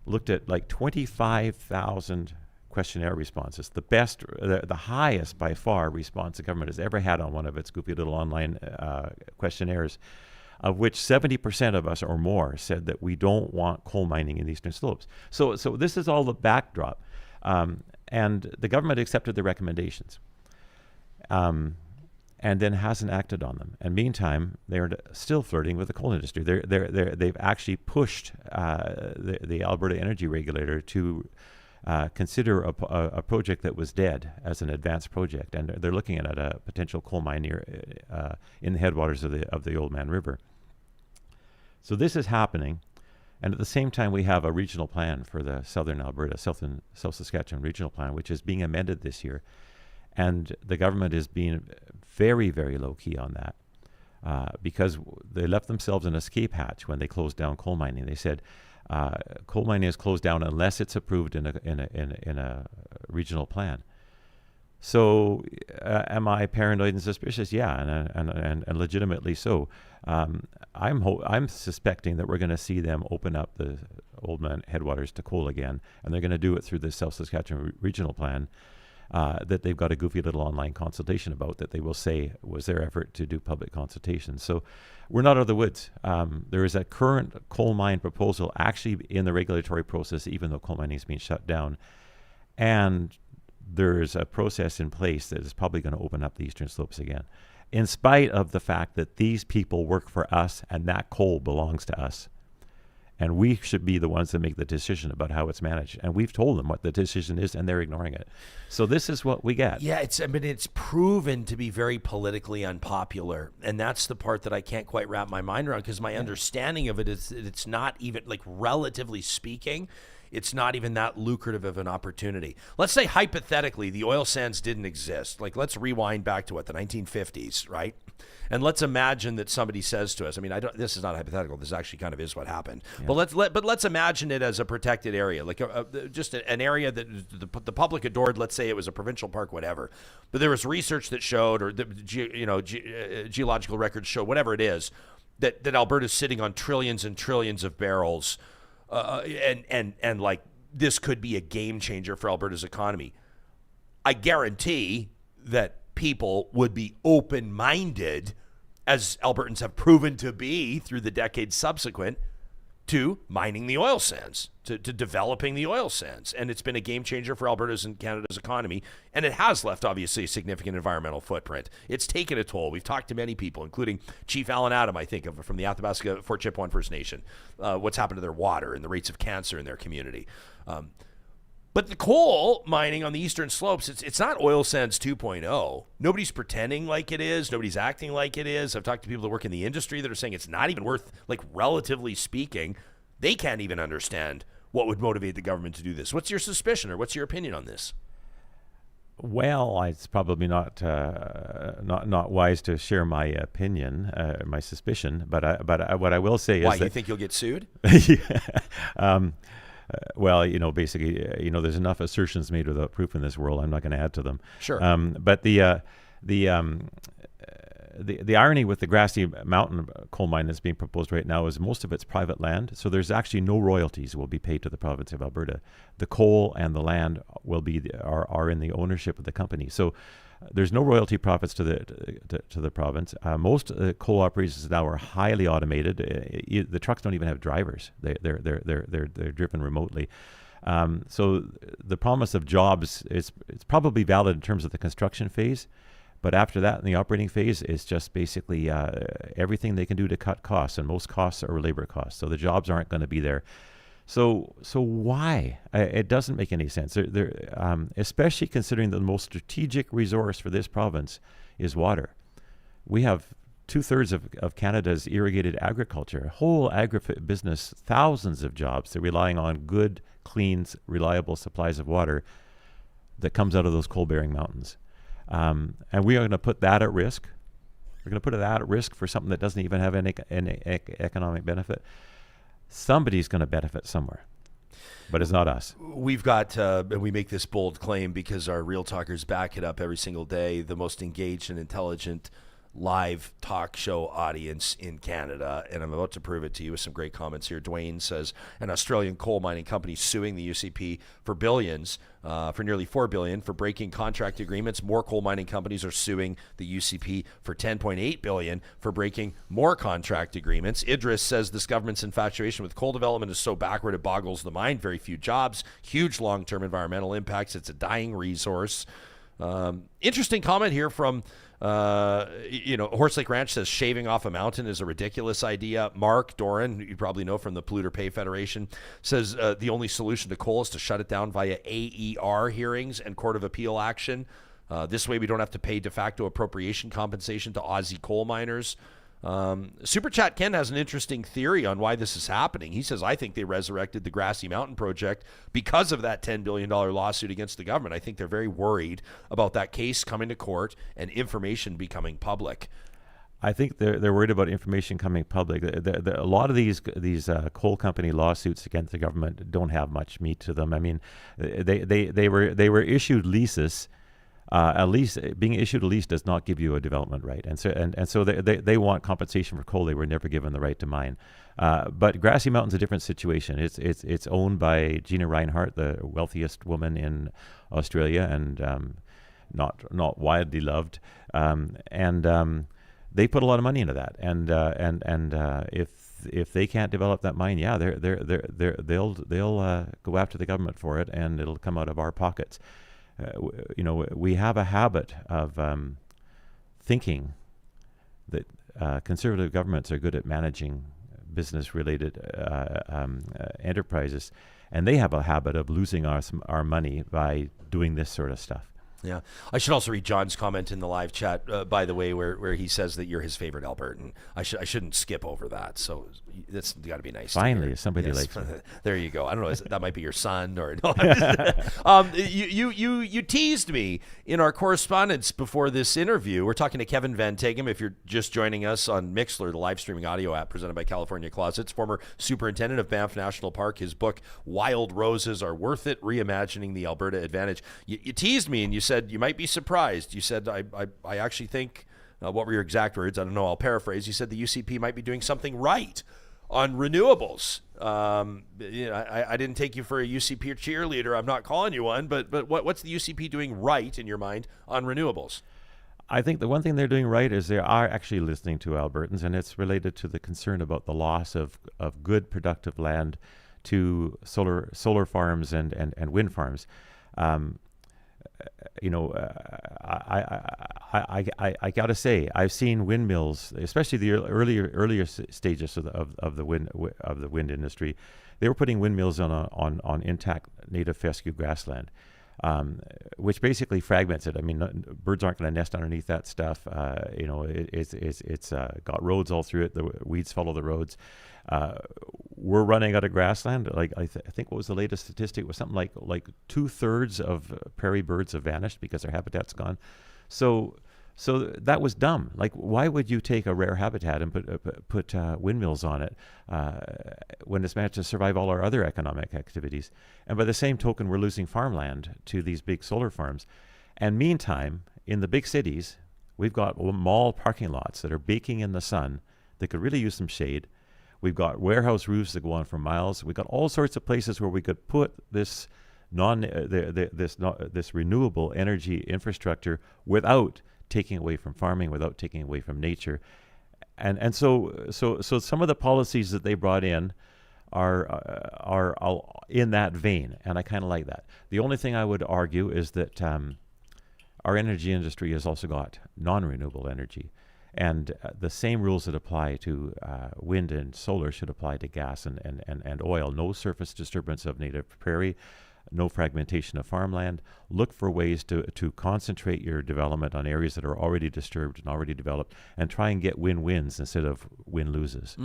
F: looked at like 25,000 questionnaire responses, the highest by far response the government has ever had on one of its goofy little online questionnaires, of which 70% of us or more said that we don't want coal mining in the eastern slopes. So this is all the backdrop. And the government accepted the recommendations. And then hasn't acted on them. And meantime, they're still flirting with the coal industry. They've actually pushed the Alberta Energy Regulator to consider a project that was dead as an advanced project, and they're looking at a potential coal mine near in the headwaters of the Old Man River. So this is happening, and at the same time, we have a regional plan for the southern Alberta, South Saskatchewan regional plan, which is being amended this year. And the government is being very, very low-key on that because they left themselves an escape hatch when they closed down coal mining. They said coal mining is closed down unless it's approved in a regional plan. So am I paranoid and suspicious? Yeah, and legitimately so. I'm suspecting that we're going to see them open up the Old Man headwaters to coal again, and they're going to do it through the South Saskatchewan regional plan. That they've got a goofy little online consultation about that they will say was their effort to do public consultation. So we're not out of the woods. There is a current coal mine proposal actually in the regulatory process, even though coal mining is being shut down. And there's a process in place that is probably going to open up the eastern slopes again, in spite of the fact that these people work for us and that coal belongs to us. And we should be the ones that make the decision about how it's managed. And we've told them what the decision is, and they're ignoring it. So this is what we get.
C: Yeah, it's proven to be very politically unpopular. And that's the part that I can't quite wrap my mind around, because my understanding of it is that it's not even, like, relatively speaking, it's not even that lucrative of an opportunity. Let's say hypothetically the oil sands didn't exist. Like, let's rewind back to the 1950s, right? And let's imagine that somebody says to us, I mean, this is not hypothetical. This actually kind of is what happened. Yeah. But let's imagine it as a protected area, like just an area that the public adored. Let's say it was a provincial park, whatever. But there was research that showed, or geological records show, whatever it is, that Alberta's sitting on trillions and trillions of barrels, and like this could be a game changer for Alberta's economy. I guarantee that people would be open-minded, as Albertans have proven to be through the decades subsequent, to mining the oil sands, to developing the oil sands. And it's been a game changer for Alberta's and Canada's economy. And it has left, obviously, a significant environmental footprint. It's taken a toll. We've talked to many people, including Chief Alan Adam, I think, from the Athabasca Fort Chipewyan First Nation, what's happened to their water and the rates of cancer in their community. But the coal mining on the eastern slopes, it's not oil sands 2.0. Nobody's pretending like it is. Nobody's acting like it is. I've talked to people that work in the industry that are saying it's not even worth, like, relatively speaking, they can't even understand what would motivate the government to do this. What's your suspicion, or what's your opinion on this?
F: Well, it's probably not wise to share my opinion, my suspicion. But what I will say is
C: Why,
F: that
C: you think you'll get sued?
F: Well, basically, there's enough assertions made without proof in this world. I'm not going to add to them.
C: Sure.
F: But the irony with the Grassy Mountain coal mine that's being proposed right now is most of it's private land, so there's actually no royalties will be paid to the province of Alberta. The coal and the land will are in the ownership of the company. So there's no royalty profits to the province. Most coal operations now are highly automated. The trucks don't even have drivers. They're driven remotely. So the promise of jobs it's probably valid in terms of the construction phase, but after that, in the operating phase, it's just basically everything they can do to cut costs, and most costs are labor costs. So the jobs aren't going to be there. So why? It doesn't make any sense. Especially considering the most strategic resource for this province is water. We have 2/3 of Canada's irrigated agriculture, whole agribusiness, thousands of jobs. They're relying on good, clean, reliable supplies of water that comes out of those coal-bearing mountains. And we are going to put that at risk. We're going to put that at risk for something that doesn't even have any economic benefit. Somebody's going to benefit somewhere, but it's not us.
C: We've got, and we make this bold claim because our Real Talkers back it up every single day, the most engaged and intelligent live talk show audience in Canada, and I'm about to prove it to you with some great comments here. Dwayne says, an Australian coal mining company suing the UCP for billions, for nearly $4 billion for breaking contract agreements. More coal mining companies are suing the UCP for $10.8 billion for breaking more contract agreements. Idris says this government's infatuation with coal development is so backward it boggles the mind. Very few jobs, huge long-term environmental impacts. It's a dying resource. Interesting comment here from Horse Lake Ranch says shaving off a mountain is a ridiculous idea. Mark Doran, you probably know from the Polluter Pay Federation, says the only solution to coal is to shut it down via AER hearings and Court of Appeal action. This way we don't have to pay de facto appropriation compensation to Aussie coal miners. Super Chat Ken has an interesting theory on why this is happening. He says, I think they resurrected the Grassy Mountain project because of that $10 billion lawsuit against the government. I think they're very worried about that case coming to court and information becoming public.
F: I think they're worried about information coming public. A lot of these coal company lawsuits against the government don't have much meat to them. I mean, they were issued leases. A lease, being issued a lease does not give you a development right, and so they want compensation for coal they were never given the right to mine. But Grassy Mountain's a different situation. It's owned by Gina Reinhart, the wealthiest woman in Australia, and not widely loved. They put a lot of money into that, and if they can't develop that mine, yeah, they'll go after the government for it, and it'll come out of our pockets. We have a habit of thinking that conservative governments are good at managing business-related enterprises, and they have a habit of losing our money by doing this sort of stuff.
C: Yeah. I should also read John's comment in the live chat, by the way, where he says that you're his favorite Albertan. I shouldn't skip over that. So that's got to be nice.
F: Finally, somebody likes me.
C: There you go. I don't know. That might be your son or no. You teased me in our correspondence before this interview. We're talking to Kevin Van Tighem. If you're just joining us on Mixlr, the live streaming audio app presented by California Closets, former superintendent of Banff National Park. His book, Wild Roses Are Worth It, Reimagining the Alberta Advantage. You teased me and you said you might be surprised. You said, I actually think, what were your exact words? I don't know. I'll paraphrase. You said the UCP might be doing something right on renewables. I didn't take you for a UCP cheerleader. I'm not calling you one, but what's the UCP doing right in your mind on renewables?
F: I think the one thing they're doing right is they are actually listening to Albertans, and it's related to the concern about the loss of good productive land to solar farms and wind farms. I got to say, I've seen windmills, especially the earlier stages of the wind industry. They were putting windmills on intact native fescue grassland, which basically fragments it. I mean, birds aren't going to nest underneath that stuff. It's got roads all through it. The weeds follow the roads. We're running out of grassland. Like I think what was the latest statistic? It was something like 2/3 of prairie birds have vanished because their habitat's gone. So that was dumb. Like, why would you take a rare habitat and put windmills on it when it's managed to survive all our other economic activities? And by the same token, we're losing farmland to these big solar farms. And meantime, in the big cities, we've got mall parking lots that are baking in the sun that could really use some shade. We've got warehouse roofs that go on for miles. We've got all sorts of places where we could put this this renewable energy infrastructure without taking away from farming, without taking away from nature. And so some of the policies that they brought in are in that vein, and I kind of like that. The only thing I would argue is that our energy industry has also got non-renewable energy, and the same rules that apply to wind and solar should apply to gas and oil. No surface disturbance of native prairie, no fragmentation of farmland. Look for ways to concentrate your development on areas that are already disturbed and already developed, and try and get win-wins instead of win-loses.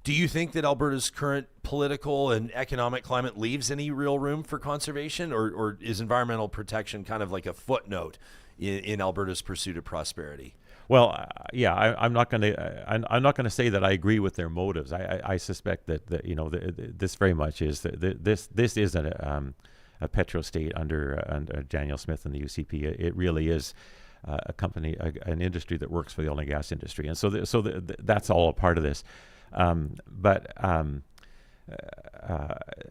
C: Do you think that Alberta's current political and economic climate leaves any real room for conservation, or is environmental protection kind of like a footnote in Alberta's pursuit of prosperity?
F: Well, I'm not going to say that I agree with their motives. I suspect that this very much is this is a petro state under Daniel Smith and the UCP. It really is a company, an industry that works for the oil and gas industry, and so that's all a part of this.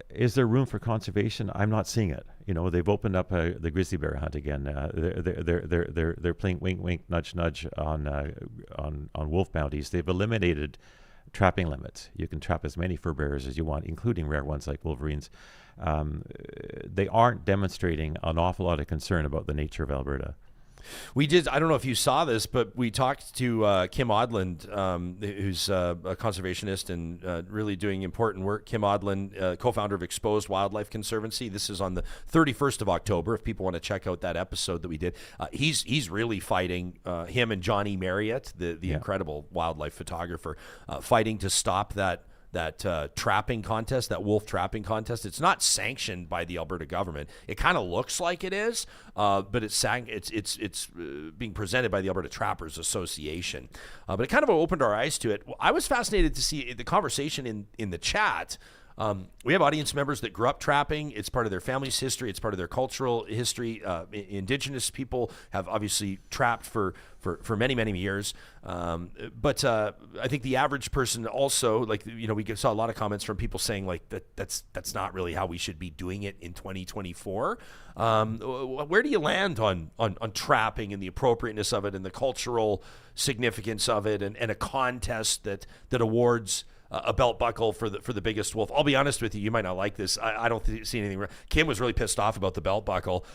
F: Is there room for conservation? I'm not seeing it. They've opened up the grizzly bear hunt again. They're playing wink, wink, nudge, nudge on wolf bounties. They've eliminated trapping limits. You can trap as many fur bearers as you want, including rare ones like wolverines. They aren't demonstrating an awful lot of concern about the nature of Alberta.
C: We did. I don't know if you saw this, but we talked to Kim Odland, who's a conservationist and really doing important work. Kim Odland, co-founder of Exposed Wildlife Conservancy. This is on the 31st of October. If people want to check out that episode that we did, he's really fighting. Him and Johnny Marriott, the incredible wildlife photographer, fighting to stop that trapping contest, that wolf trapping contest. It's not sanctioned by the Alberta government. It kind of looks like it is, but it's being presented by the Alberta Trappers Association. But it kind of opened our eyes to it. I was fascinated to see the conversation in the chat. We have audience members that grew up trapping. It's part of their family's history. It's part of their cultural history. Indigenous people have obviously trapped for many, many years. But I think the average person also, we saw a lot of comments from people saying that's not really how we should be doing it in 2024. Where do you land on trapping and the appropriateness of it and the cultural significance of it and a contest that awards a belt buckle for the biggest wolf? I'll be honest with you, you might not like this. I don't see anything wrong. Kim was really pissed off about the belt buckle.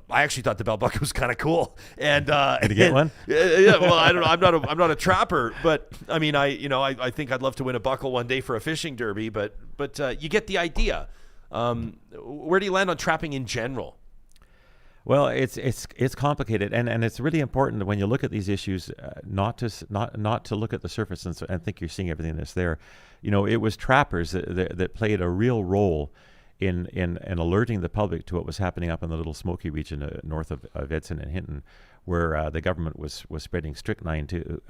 C: I actually thought the belt buckle was kind of cool. And
F: did you get one?
C: Yeah, well, I don't know. I'm not a trapper, but I mean, I think I'd love to win a buckle one day for a fishing derby. But you get the idea. Where do you land on trapping in general?
F: Well, it's complicated, and it's really important that when you look at these issues, not to look at the surface and think you're seeing everything that's there. It was trappers that played a real role in alerting the public to what was happening up in the Little Smoky region north of Edson and Hinton, where the government was spreading strychnine to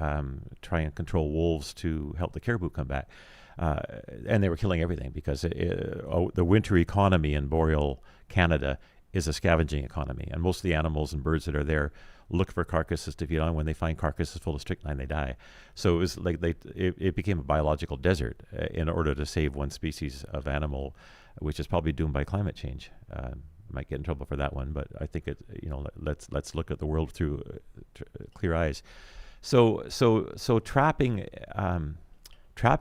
F: try and control wolves to help the caribou come back. And they were killing everything because the winter economy in boreal Canada is a scavenging economy, and most of the animals and birds that are there look for carcasses to feed on. When they find carcasses full of strychnine, they die. So it was like it became a biological desert in order to save one species of animal, which is probably doomed by climate change. Might get in trouble for that one, but I think let's look at the world through clear eyes. So trapping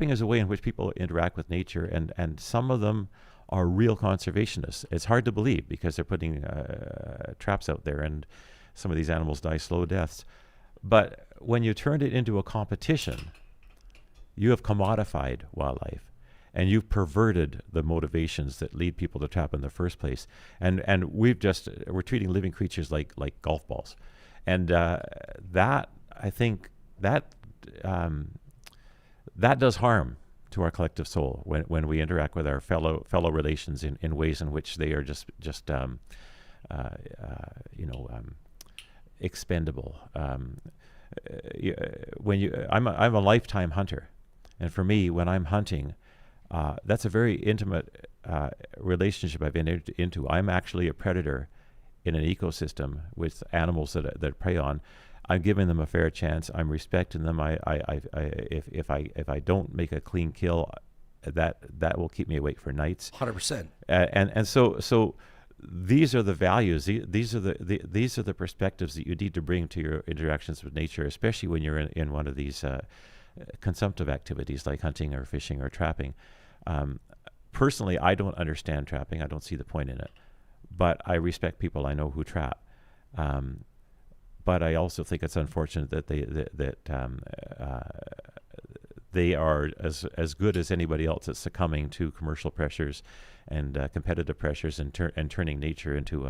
F: is a way in which people interact with nature, and some of them are real conservationists. It's hard to believe because they're putting traps out there and some of these animals die slow deaths. But when you turn it into a competition, you have commodified wildlife and you've perverted the motivations that lead people to trap in the first place. And we're treating living creatures like golf balls. And that, I think, that does harm to our collective soul when we interact with our fellow relations in ways in which they are just expendable. I'm a lifetime hunter, and for me, when I'm hunting, that's a very intimate relationship I've been into. I'm actually a predator in an ecosystem with animals that prey on. I'm giving them a fair chance. I'm respecting them. If I don't make a clean kill, that will keep me awake for nights.
C: 100%.
F: And so these are the values. These are the perspectives that you need to bring to your interactions with nature, especially when you're in one of these consumptive activities like hunting or fishing or trapping. Personally, I don't understand trapping. I don't see the point in it, but I respect people I know who trap. But I also think it's unfortunate that they are as good as anybody else at succumbing to commercial pressures and competitive pressures and turning nature into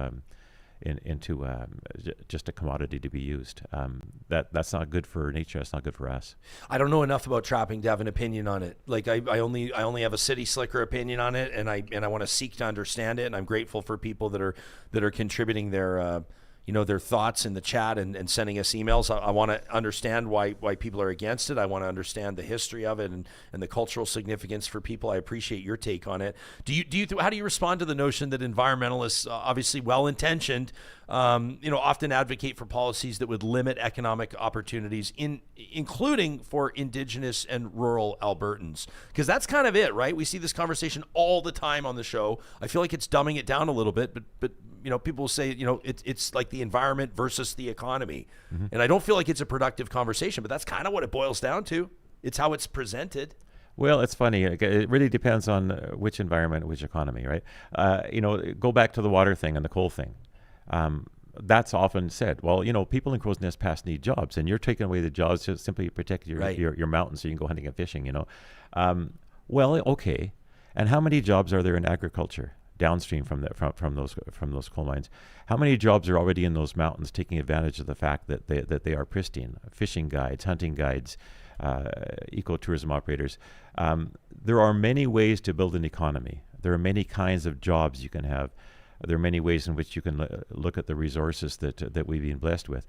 F: just a commodity to be used. That's not good for nature. That's not good for us.
C: I don't know enough about trapping to have an opinion on it. Like I only have a city slicker opinion on it, and I want to seek to understand it. And I'm grateful for people that are contributing their their thoughts in the chat and sending us emails. I want to understand why people are against it. I want to understand the history of it and the cultural significance for people. I appreciate your take on it. How do you respond to the notion that environmentalists, obviously well-intentioned, often advocate for policies that would limit economic opportunities, including for Indigenous and rural Albertans? Because that's kind of it, right? We see this conversation all the time on the show. I feel like it's dumbing it down a little bit, but people will say, it's like the environment versus the economy. Mm-hmm. And I don't feel like it's a productive conversation, but that's kind of what it boils down to. It's how it's presented.
F: Well, it's funny. It really depends on which environment, which economy, right? Go back to the water thing and the coal thing. That's often said. Well, people in Crow's Nest Pass need jobs, and you're taking away the jobs to simply protect your mountains so you can go hunting and fishing. Well, okay. And how many jobs are there in agriculture downstream from those coal mines? How many jobs are already in those mountains taking advantage of the fact that they are pristine? Fishing guides, hunting guides, ecotourism operators. There are many ways to build an economy. There are many kinds of jobs you can have. There are many ways in which you can look at the resources that we've been blessed with.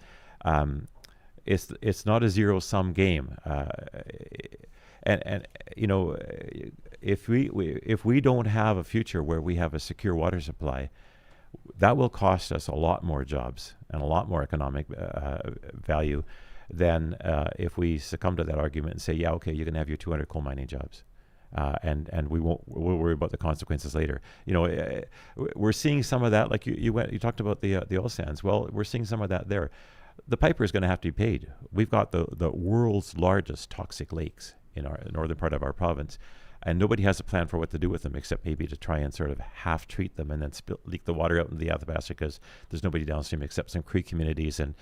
F: It's not a zero-sum game. And if we don't have a future where we have a secure water supply, that will cost us a lot more jobs and a lot more economic value than if we succumb to that argument and say, yeah, okay, you can have your 200 coal mining jobs, and we'll worry about the consequences later. We're seeing some of that. Like you talked about the oil sands. Well, we're seeing some of that there. The piper is going to have to be paid. We've got the world's largest toxic lakes in our northern part of our province, and nobody has a plan for what to do with them except maybe to try and sort of half treat them and then leak the water out into the Athabasca because there's nobody downstream except some Cree communities and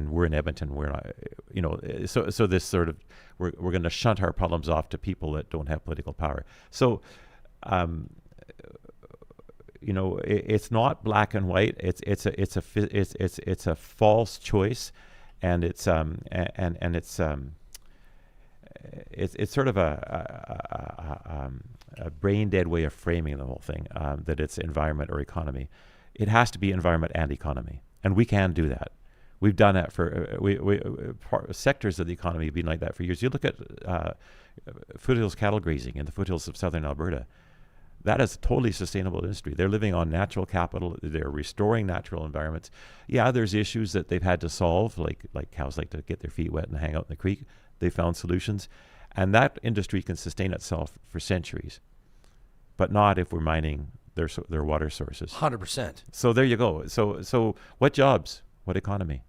F: we're in Edmonton. We're not, so this sort of we're going to shunt our problems off to people that don't have political power. So it's not black and white. It's a false choice, and it's sort of a brain dead way of framing the whole thing, that it's environment or economy. It has to be environment and economy, and we can do that. We've done that for sectors of the economy have been like that for years. You look at foothills cattle grazing in the foothills of southern Alberta. That is a totally sustainable industry. They're living on natural capital. They're restoring natural environments. Yeah, there's issues that they've had to solve, like cows like to get their feet wet and hang out in the creek. They found solutions, and that industry can sustain itself for centuries, but not if we're mining their water sources.
C: 100%.
F: So there you go. So what jobs? What economy?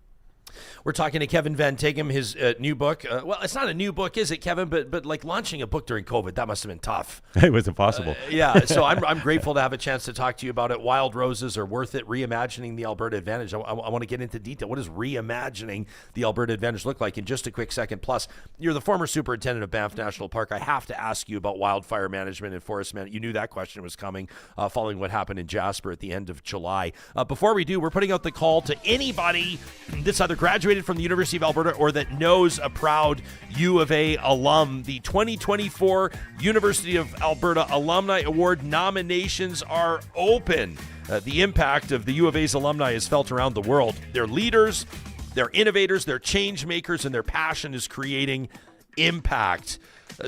C: We're talking to Kevin Van Tighem, his new book. Well, it's not a new book, is it, Kevin? But like launching a book during COVID, that must have been tough.
F: It was impossible.
C: Yeah, so I'm grateful to have a chance to talk to you about it. Wild Roses Are Worth It, Reimagining the Alberta Advantage. I want to get into detail. What does reimagining the Alberta Advantage look like in just a quick second? Plus, you're the former superintendent of Banff National Park. I have to ask you about wildfire management and forest management. You knew that question was coming following what happened in Jasper at the end of July. Before we do, we're putting out the call to anybody that's either graduated from the University of Alberta or that knows a proud U of A alum. The 2024 University of Alberta Alumni Award nominations are open. The impact of the U of A's alumni is felt around the world. They're leaders, they're innovators, they're change makers, and their passion is creating impact.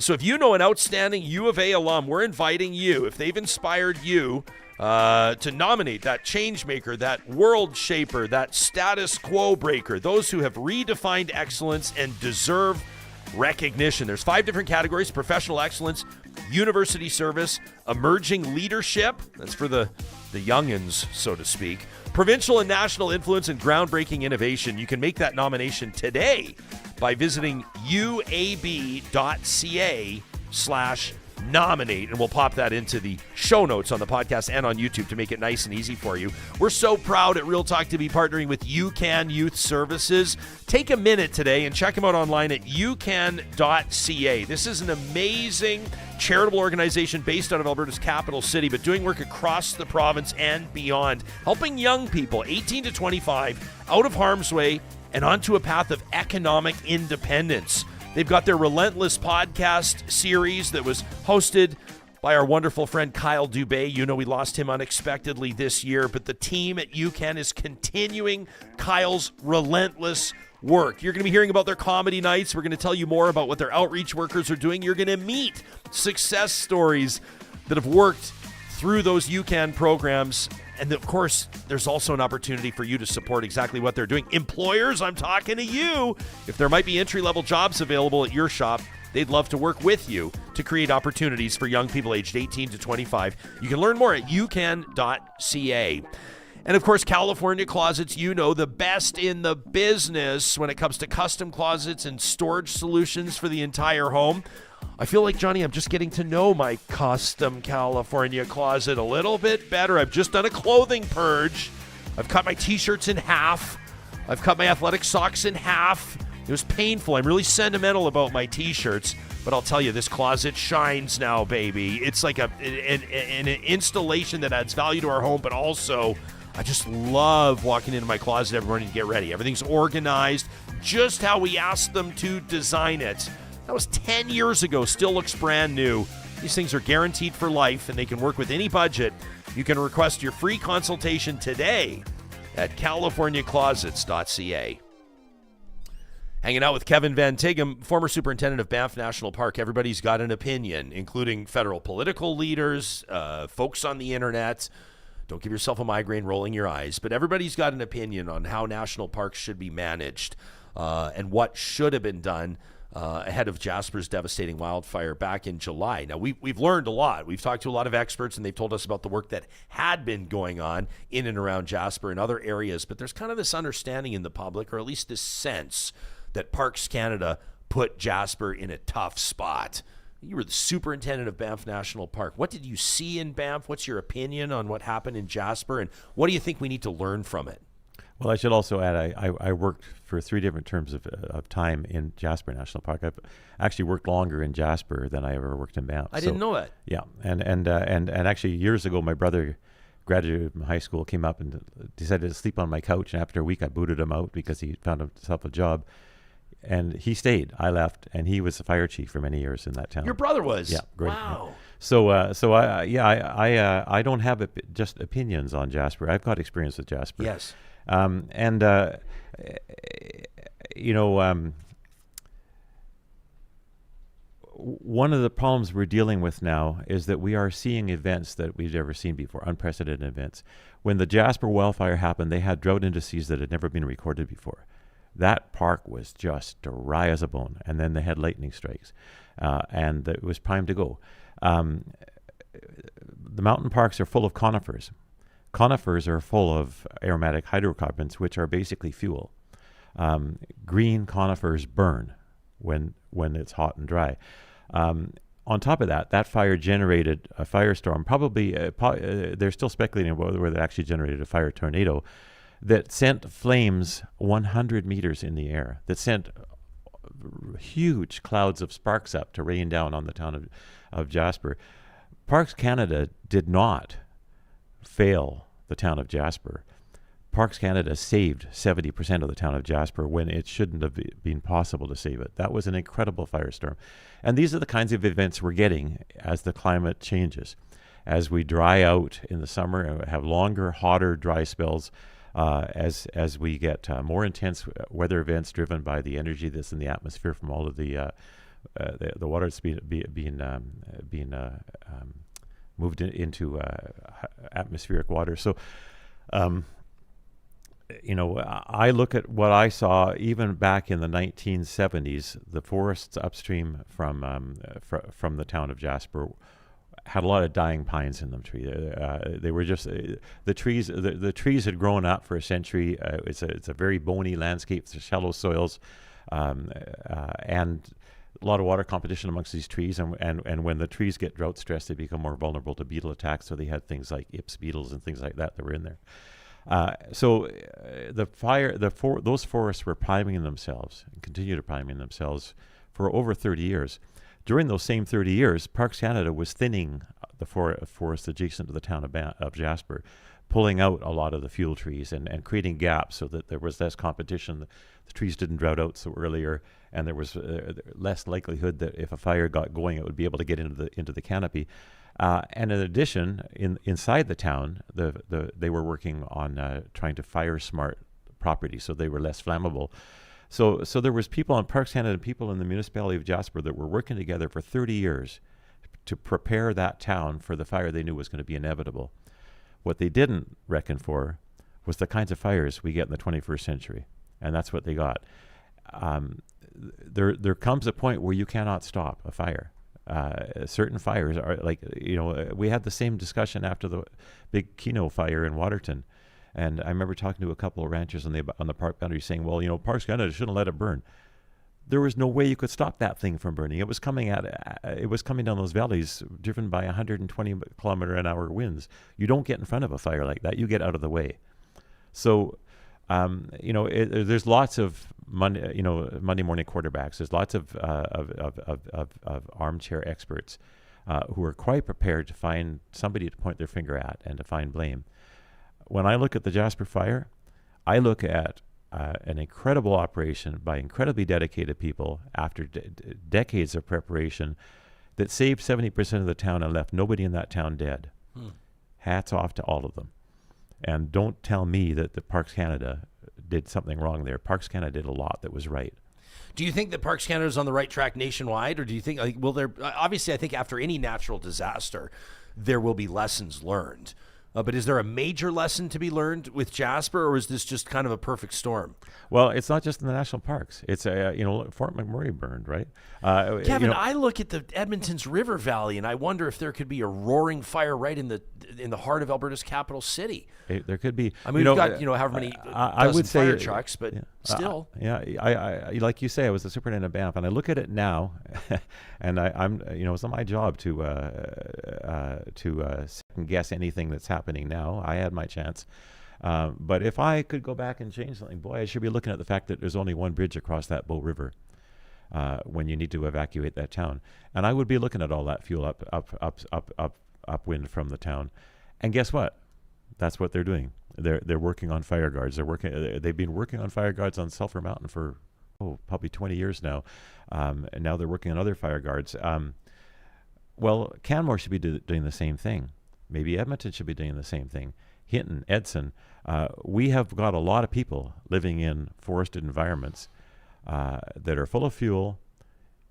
C: So if you know an outstanding U of A alum, we're inviting you, if they've inspired you, to nominate that change maker, that world shaper, that status quo breaker, those who have redefined excellence and deserve recognition. There's 5 different categories: professional excellence, university service, emerging leadership, that's for the youngins, so to speak, provincial and national influence, and groundbreaking innovation. You can make that nomination today by visiting uab.ca/nominate, and we'll pop that into the show notes on the podcast and on YouTube to make it nice and easy for you. We're so proud at Real Talk to be partnering with UCAN Youth Services. Take a minute today and check them out online at ucan.ca. This is an amazing charitable organization based out of Alberta's capital city, but doing work across the province and beyond, helping young people 18 to 25 out of harm's way and onto a path of economic independence. They've got their Relentless podcast series that was hosted by our wonderful friend Kyle Dubé. You know, we lost him unexpectedly this year, but the team at UCAN is continuing Kyle's relentless work. You're going to be hearing about their comedy nights. We're going to tell you more about what their outreach workers are doing. You're going to meet success stories that have worked through those UCAN programs. And of course, there's also an opportunity for you to support exactly what they're doing. Employers, I'm talking to you. If there might be entry-level jobs available at your shop, they'd love to work with you to create opportunities for young people aged 18 to 25. You can learn more at ucan.ca. And of course, California Closets, you know, the best in the business when it comes to custom closets and storage solutions for the entire home. I feel like, Johnny, I'm just getting to know my custom California closet a little bit better. I've just done a clothing purge. I've cut my t-shirts in half. I've cut my athletic socks in half. It was painful. I'm really sentimental about my t-shirts, but I'll tell you, this closet shines now, baby. It's like an installation that adds value to our home, but also I just love walking into my closet every morning to get ready. Everything's organized just how we asked them to design it. That was 10 years ago, still looks brand new. These things are guaranteed for life, and they can work with any budget. You can request your free consultation today at californiaclosets.ca. Hanging out with Kevin Van Tighem, former superintendent of Banff National Park. Everybody's got an opinion, including federal political leaders, folks on the internet. Don't give yourself a migraine rolling your eyes, but everybody's got an opinion on how national parks should be managed and what should have been done ahead of Jasper's devastating wildfire back in July. Now, we've learned a lot. We've talked to a lot of experts, and they've told us about the work that had been going on in and around Jasper and other areas. But there's kind of this understanding in the public, or at least this sense, that Parks Canada put Jasper in a tough spot. You were the superintendent of Banff National Park. What did you see in Banff? What's your opinion on what happened in Jasper? And what do you think we need to learn from it?
F: Well, I should also add, I worked for 3 different terms of time in Jasper National Park. I've actually worked longer in Jasper than I ever worked in Banff.
C: I didn't know that.
F: Yeah, and actually years ago, my brother graduated from high school, came up and decided to sleep on my couch, and after a week, I booted him out because he found himself a job. And he stayed. I left, and he was the fire chief for many years in that town.
C: Your brother was?
F: Yeah, great.
C: Wow.
F: Yeah. So I don't have just opinions on Jasper. I've got experience with Jasper.
C: Yes.
F: One of the problems we're dealing with now is that we are seeing events that we've never seen before, unprecedented events. When the Jasper wildfire happened, they had drought indices that had never been recorded before. That park was just dry as a bone, and then they had lightning strikes, and it was primed to go. The mountain parks are full of conifers. Conifers are full of aromatic hydrocarbons, which are basically fuel. Green conifers burn when it's hot and dry. On top of that, that fire generated a firestorm. Probably, they're still speculating about whether it actually generated a fire tornado that sent flames 100 meters in the air, that sent huge clouds of sparks up to rain down on the town of Jasper. Parks Canada did not fail the town of Jasper. Parks Canada saved 70% of the town of Jasper when it shouldn't have been possible to save it. That was an incredible firestorm. And these are the kinds of events we're getting as the climate changes. As we dry out in the summer and have longer, hotter, dry spells, as we get more intense weather events driven by the energy that's in the atmosphere from all of the water that's being moved into atmospheric water. So, I look at what I saw even back in the 1970s. The forests upstream from the town of Jasper had a lot of dying pines in them. They were just the trees. The trees had grown up for a century. It's a very bony landscape. It's shallow soils, and a lot of water competition amongst these trees. And when the trees get drought stressed, they become more vulnerable to beetle attacks. So they had things like Ips beetles and things like that were in there. Those forests were priming themselves and continue to priming themselves for over 30 years. During those same 30 years, Parks Canada was thinning the forest adjacent to the town of Jasper, pulling out a lot of the fuel trees and creating gaps so that there was less competition. The trees didn't drought out so earlier, and there was less likelihood that if a fire got going, it would be able to get into the canopy. And in addition, inside the town, they were working on trying to fire smart property, so they were less flammable. So there was people on Parks Canada and people in the municipality of Jasper that were working together for 30 years to prepare that town for the fire they knew was going to be inevitable. What they didn't reckon for was the kinds of fires we get in the 21st century, and that's what they got. There comes a point where you cannot stop a fire. Certain fires are like, we had the same discussion after the big Keno fire in Waterton. And I remember talking to a couple of ranchers on the park boundary saying, well, Parks Canada shouldn't let it burn. There was no way you could stop that thing from burning. It was coming down those valleys driven by 120 kilometer an hour winds. You don't get in front of a fire like that. You get out of the way. So, there's lots of Monday morning quarterbacks. There's lots of armchair experts who are quite prepared to find somebody to point their finger at and to find blame. When I look at the Jasper fire, I look at an incredible operation by incredibly dedicated people after decades of preparation that saved 70% of the town and left nobody in that town dead. Hats off to all of them. And don't tell me that the Parks Canada did something wrong there. Parks Canada did a lot that was right.
C: Do you think that Parks Canada is on the right track nationwide, or do you think, obviously I think after any natural disaster, there will be lessons learned. But is there a major lesson to be learned with Jasper, or is this just kind of a perfect storm?
F: Well, it's not just in the national parks. It's Fort McMurray burned, right?
C: Kevin, I look at the Edmonton's River Valley, and I wonder if there could be a roaring fire right in the heart of Alberta's capital city.
F: There could be.
C: I mean, we've got however many
F: I would say
C: fire trucks, but still.
F: I like you say, I was the superintendent of Banff, and I look at it now, and I'm it's not my job to second guess anything that's happening now. I had my chance. But if I could go back and change something, boy, I should be looking at the fact that there's only one bridge across that Bow River when you need to evacuate that town. And I would be looking at all that fuel upwind from the town. And guess what? That's what they're doing. They're working on fire guards. They've been working on fire guards on Sulphur Mountain for probably 20 years now. And now they're working on other fire guards. Well, Canmore should be doing the same thing. Maybe Edmonton should be doing the same thing. Hinton, Edson, we have got a lot of people living in forested environments that are full of fuel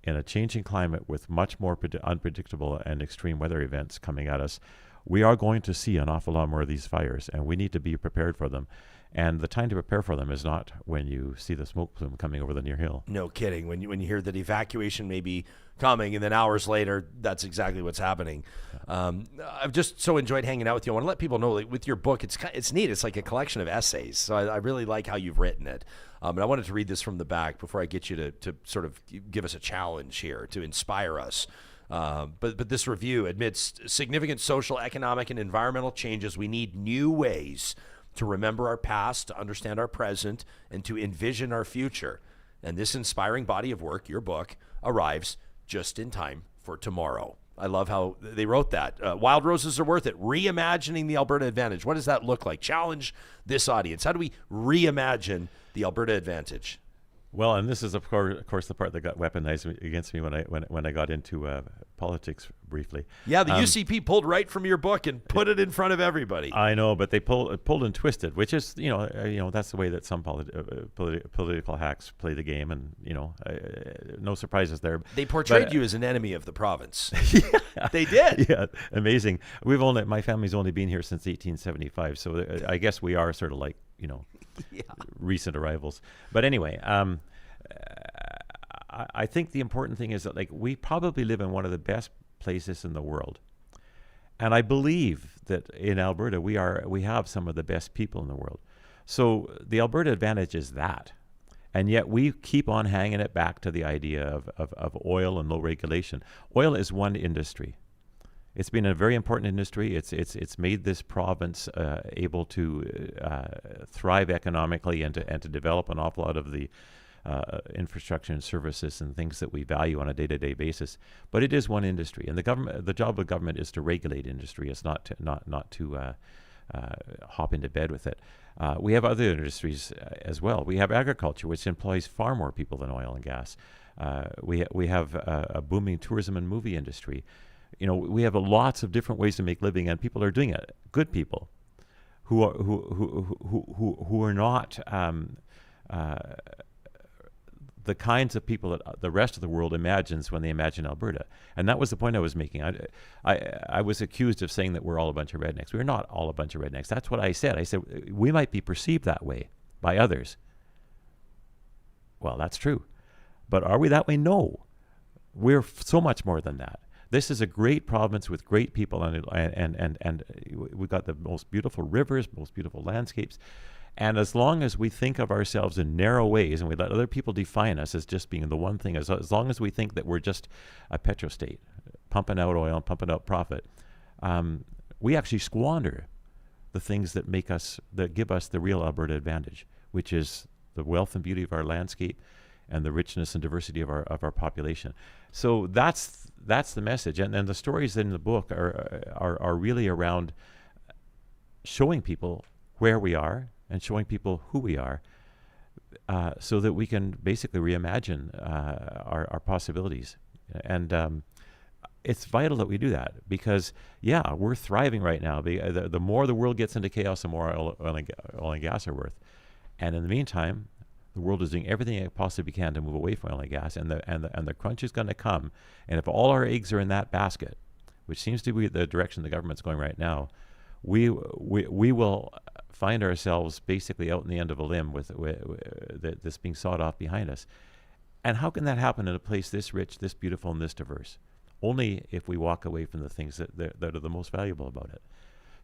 F: in a changing climate with much more unpredictable and extreme weather events coming at us. we are going to see an awful lot more of these fires, and we need to be prepared for them. And the time to prepare for them is not when you see the smoke plume coming over the near hill.
C: No kidding. When you hear that evacuation may be coming, and then hours later, that's exactly what's happening. I've just so enjoyed hanging out with you. I want to let people know, like, with your book, it's neat. It's like a collection of essays. So I really like how you've written it. And I wanted to read this from the back before I get you to sort of give us a challenge here to inspire us. But this review, amidst significant social, economic, and environmental changes, we need new ways to remember our past, to understand our present, and to envision our future. And this inspiring body of work, your book, arrives just in time for tomorrow. I love how they wrote that. Wild roses are worth it. Reimagining the Alberta Advantage. What does that look like? Challenge this audience. How do we reimagine the Alberta Advantage?
F: Well, and this is of course the part that got weaponized against me when I got into politics briefly.
C: Yeah, the UCP pulled right from your book and put it in front of everybody.
F: I know, but they pulled and twisted, which is that's the way that some political hacks play the game, and no surprises there.
C: They portrayed you as an enemy of the province. Yeah, they did.
F: Yeah, amazing. My family's only been here since 1875, so I guess we are sort of like recent arrivals. But anyway, I think the important thing is that, like, we probably live in one of the best places in the world, and I believe that in Alberta we have some of the best people in the world. So the Alberta Advantage is that, and yet we keep on hanging it back to the idea of oil and low regulation. Oil is one industry. It's been a very important industry. It's made this province able to thrive economically and to develop an awful lot of the infrastructure and services and things that we value on a day-to-day basis. But it is one industry, and the job of government is to regulate industry. It's not to hop into bed with it. We have other industries as well. We have agriculture, which employs far more people than oil and gas. We have a booming tourism and movie industry. We have lots of different ways to make living, and people are doing it. Good people who are not the kinds of people that the rest of the world imagines when they imagine Alberta. And that was the point I was making. I was accused of saying that we're all a bunch of rednecks. We're not all a bunch of rednecks. That's what I said. I said we might be perceived that way by others. Well, that's true. But are we that way? No. We're so much more than that. This is a great province with great people, and we've got the most beautiful rivers, most beautiful landscapes. And as long as we think of ourselves in narrow ways and we let other people define us as just being the one thing, as long as we think that we're just a petrostate, pumping out oil and pumping out profit, we actually squander the things that give us the real Alberta advantage, which is the wealth and beauty of our landscape and the richness and diversity of our population. So that's the message, and the stories in the book are really around showing people where we are and showing people who we are, so that we can basically reimagine our possibilities. And it's vital that we do that, because we're thriving right now. The more the world gets into chaos, the more oil and gas are worth. And in the meantime, the world is doing everything it possibly can to move away from oil and gas, and the crunch is going to come. And if all our eggs are in that basket, which seems to be the direction the government's going right now, we will find ourselves basically out in the end of a limb with this being sawed off behind us. And how can that happen in a place this rich, this beautiful, and this diverse? Only if we walk away from the things that are the most valuable about it.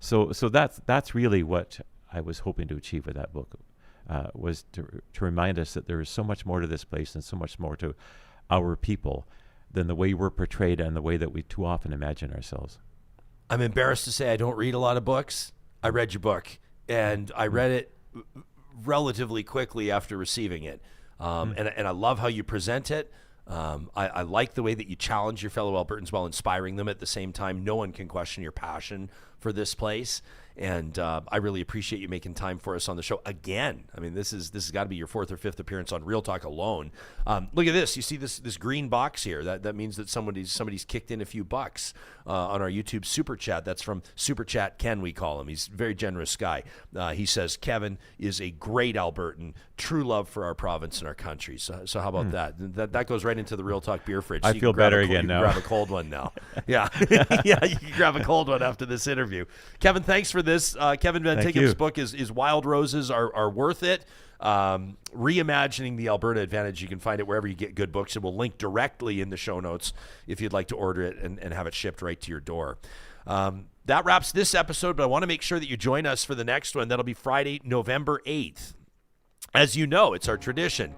F: So that's really what I was hoping to achieve with that book. Was to remind us that there is so much more to this place and so much more to our people than the way we're portrayed and the way that we too often imagine ourselves.
C: I'm embarrassed to say I don't read a lot of books. I read your book, and I read it relatively quickly after receiving it. And I love how you present it. I like the way that you challenge your fellow Albertans while inspiring them at the same time. No one can question your passion for this place. And I really appreciate you making time for us on the show again. I mean, this has got to be your 4th or 5th appearance on Real Talk alone. Look at this. You see this green box here. That means that somebody's kicked in a few bucks on our YouTube Super Chat. That's from Super Chat Ken, we call him. He's a very generous guy. He says, Kevin is a great Albertan, true love for our province and our country. So how about that? That goes right into the Real Talk beer fridge. So
F: I feel better again now.
C: Grab a cold one now. Yeah. Yeah, you can grab a cold one after this interview. Kevin, thanks for this. Kevin Van Tickham's book is Wild Roses Are Worth It. Reimagining the Alberta Advantage. You can find it wherever you get good books, and we'll link directly in the show notes if you'd like to order it and have it shipped right to your door. That wraps this episode, but I want to make sure that you join us for the next one. That'll be Friday, November 8th. As you know, it's our tradition.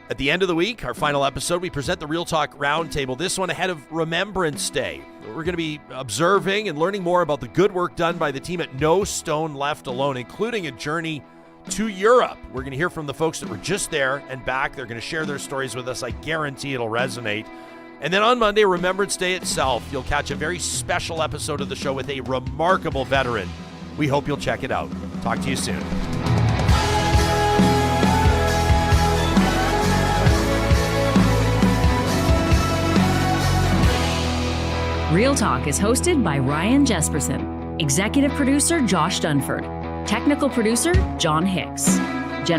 C: At the end of the week, our final episode, we present the Real Talk Roundtable, this one ahead of Remembrance Day. We're going to be observing and learning more about the good work done by the team at No Stone Left Alone, including a journey to Europe. We're going to hear from the folks that were just there and back. They're going to share their stories with us. I guarantee it'll resonate. And then on Monday, Remembrance Day itself, you'll catch a very special episode of the show with a remarkable veteran. We hope you'll check it out. Talk to you soon.
B: Real Talk is hosted by Ryan Jespersen, executive producer Josh Dunford, technical producer John Hicks.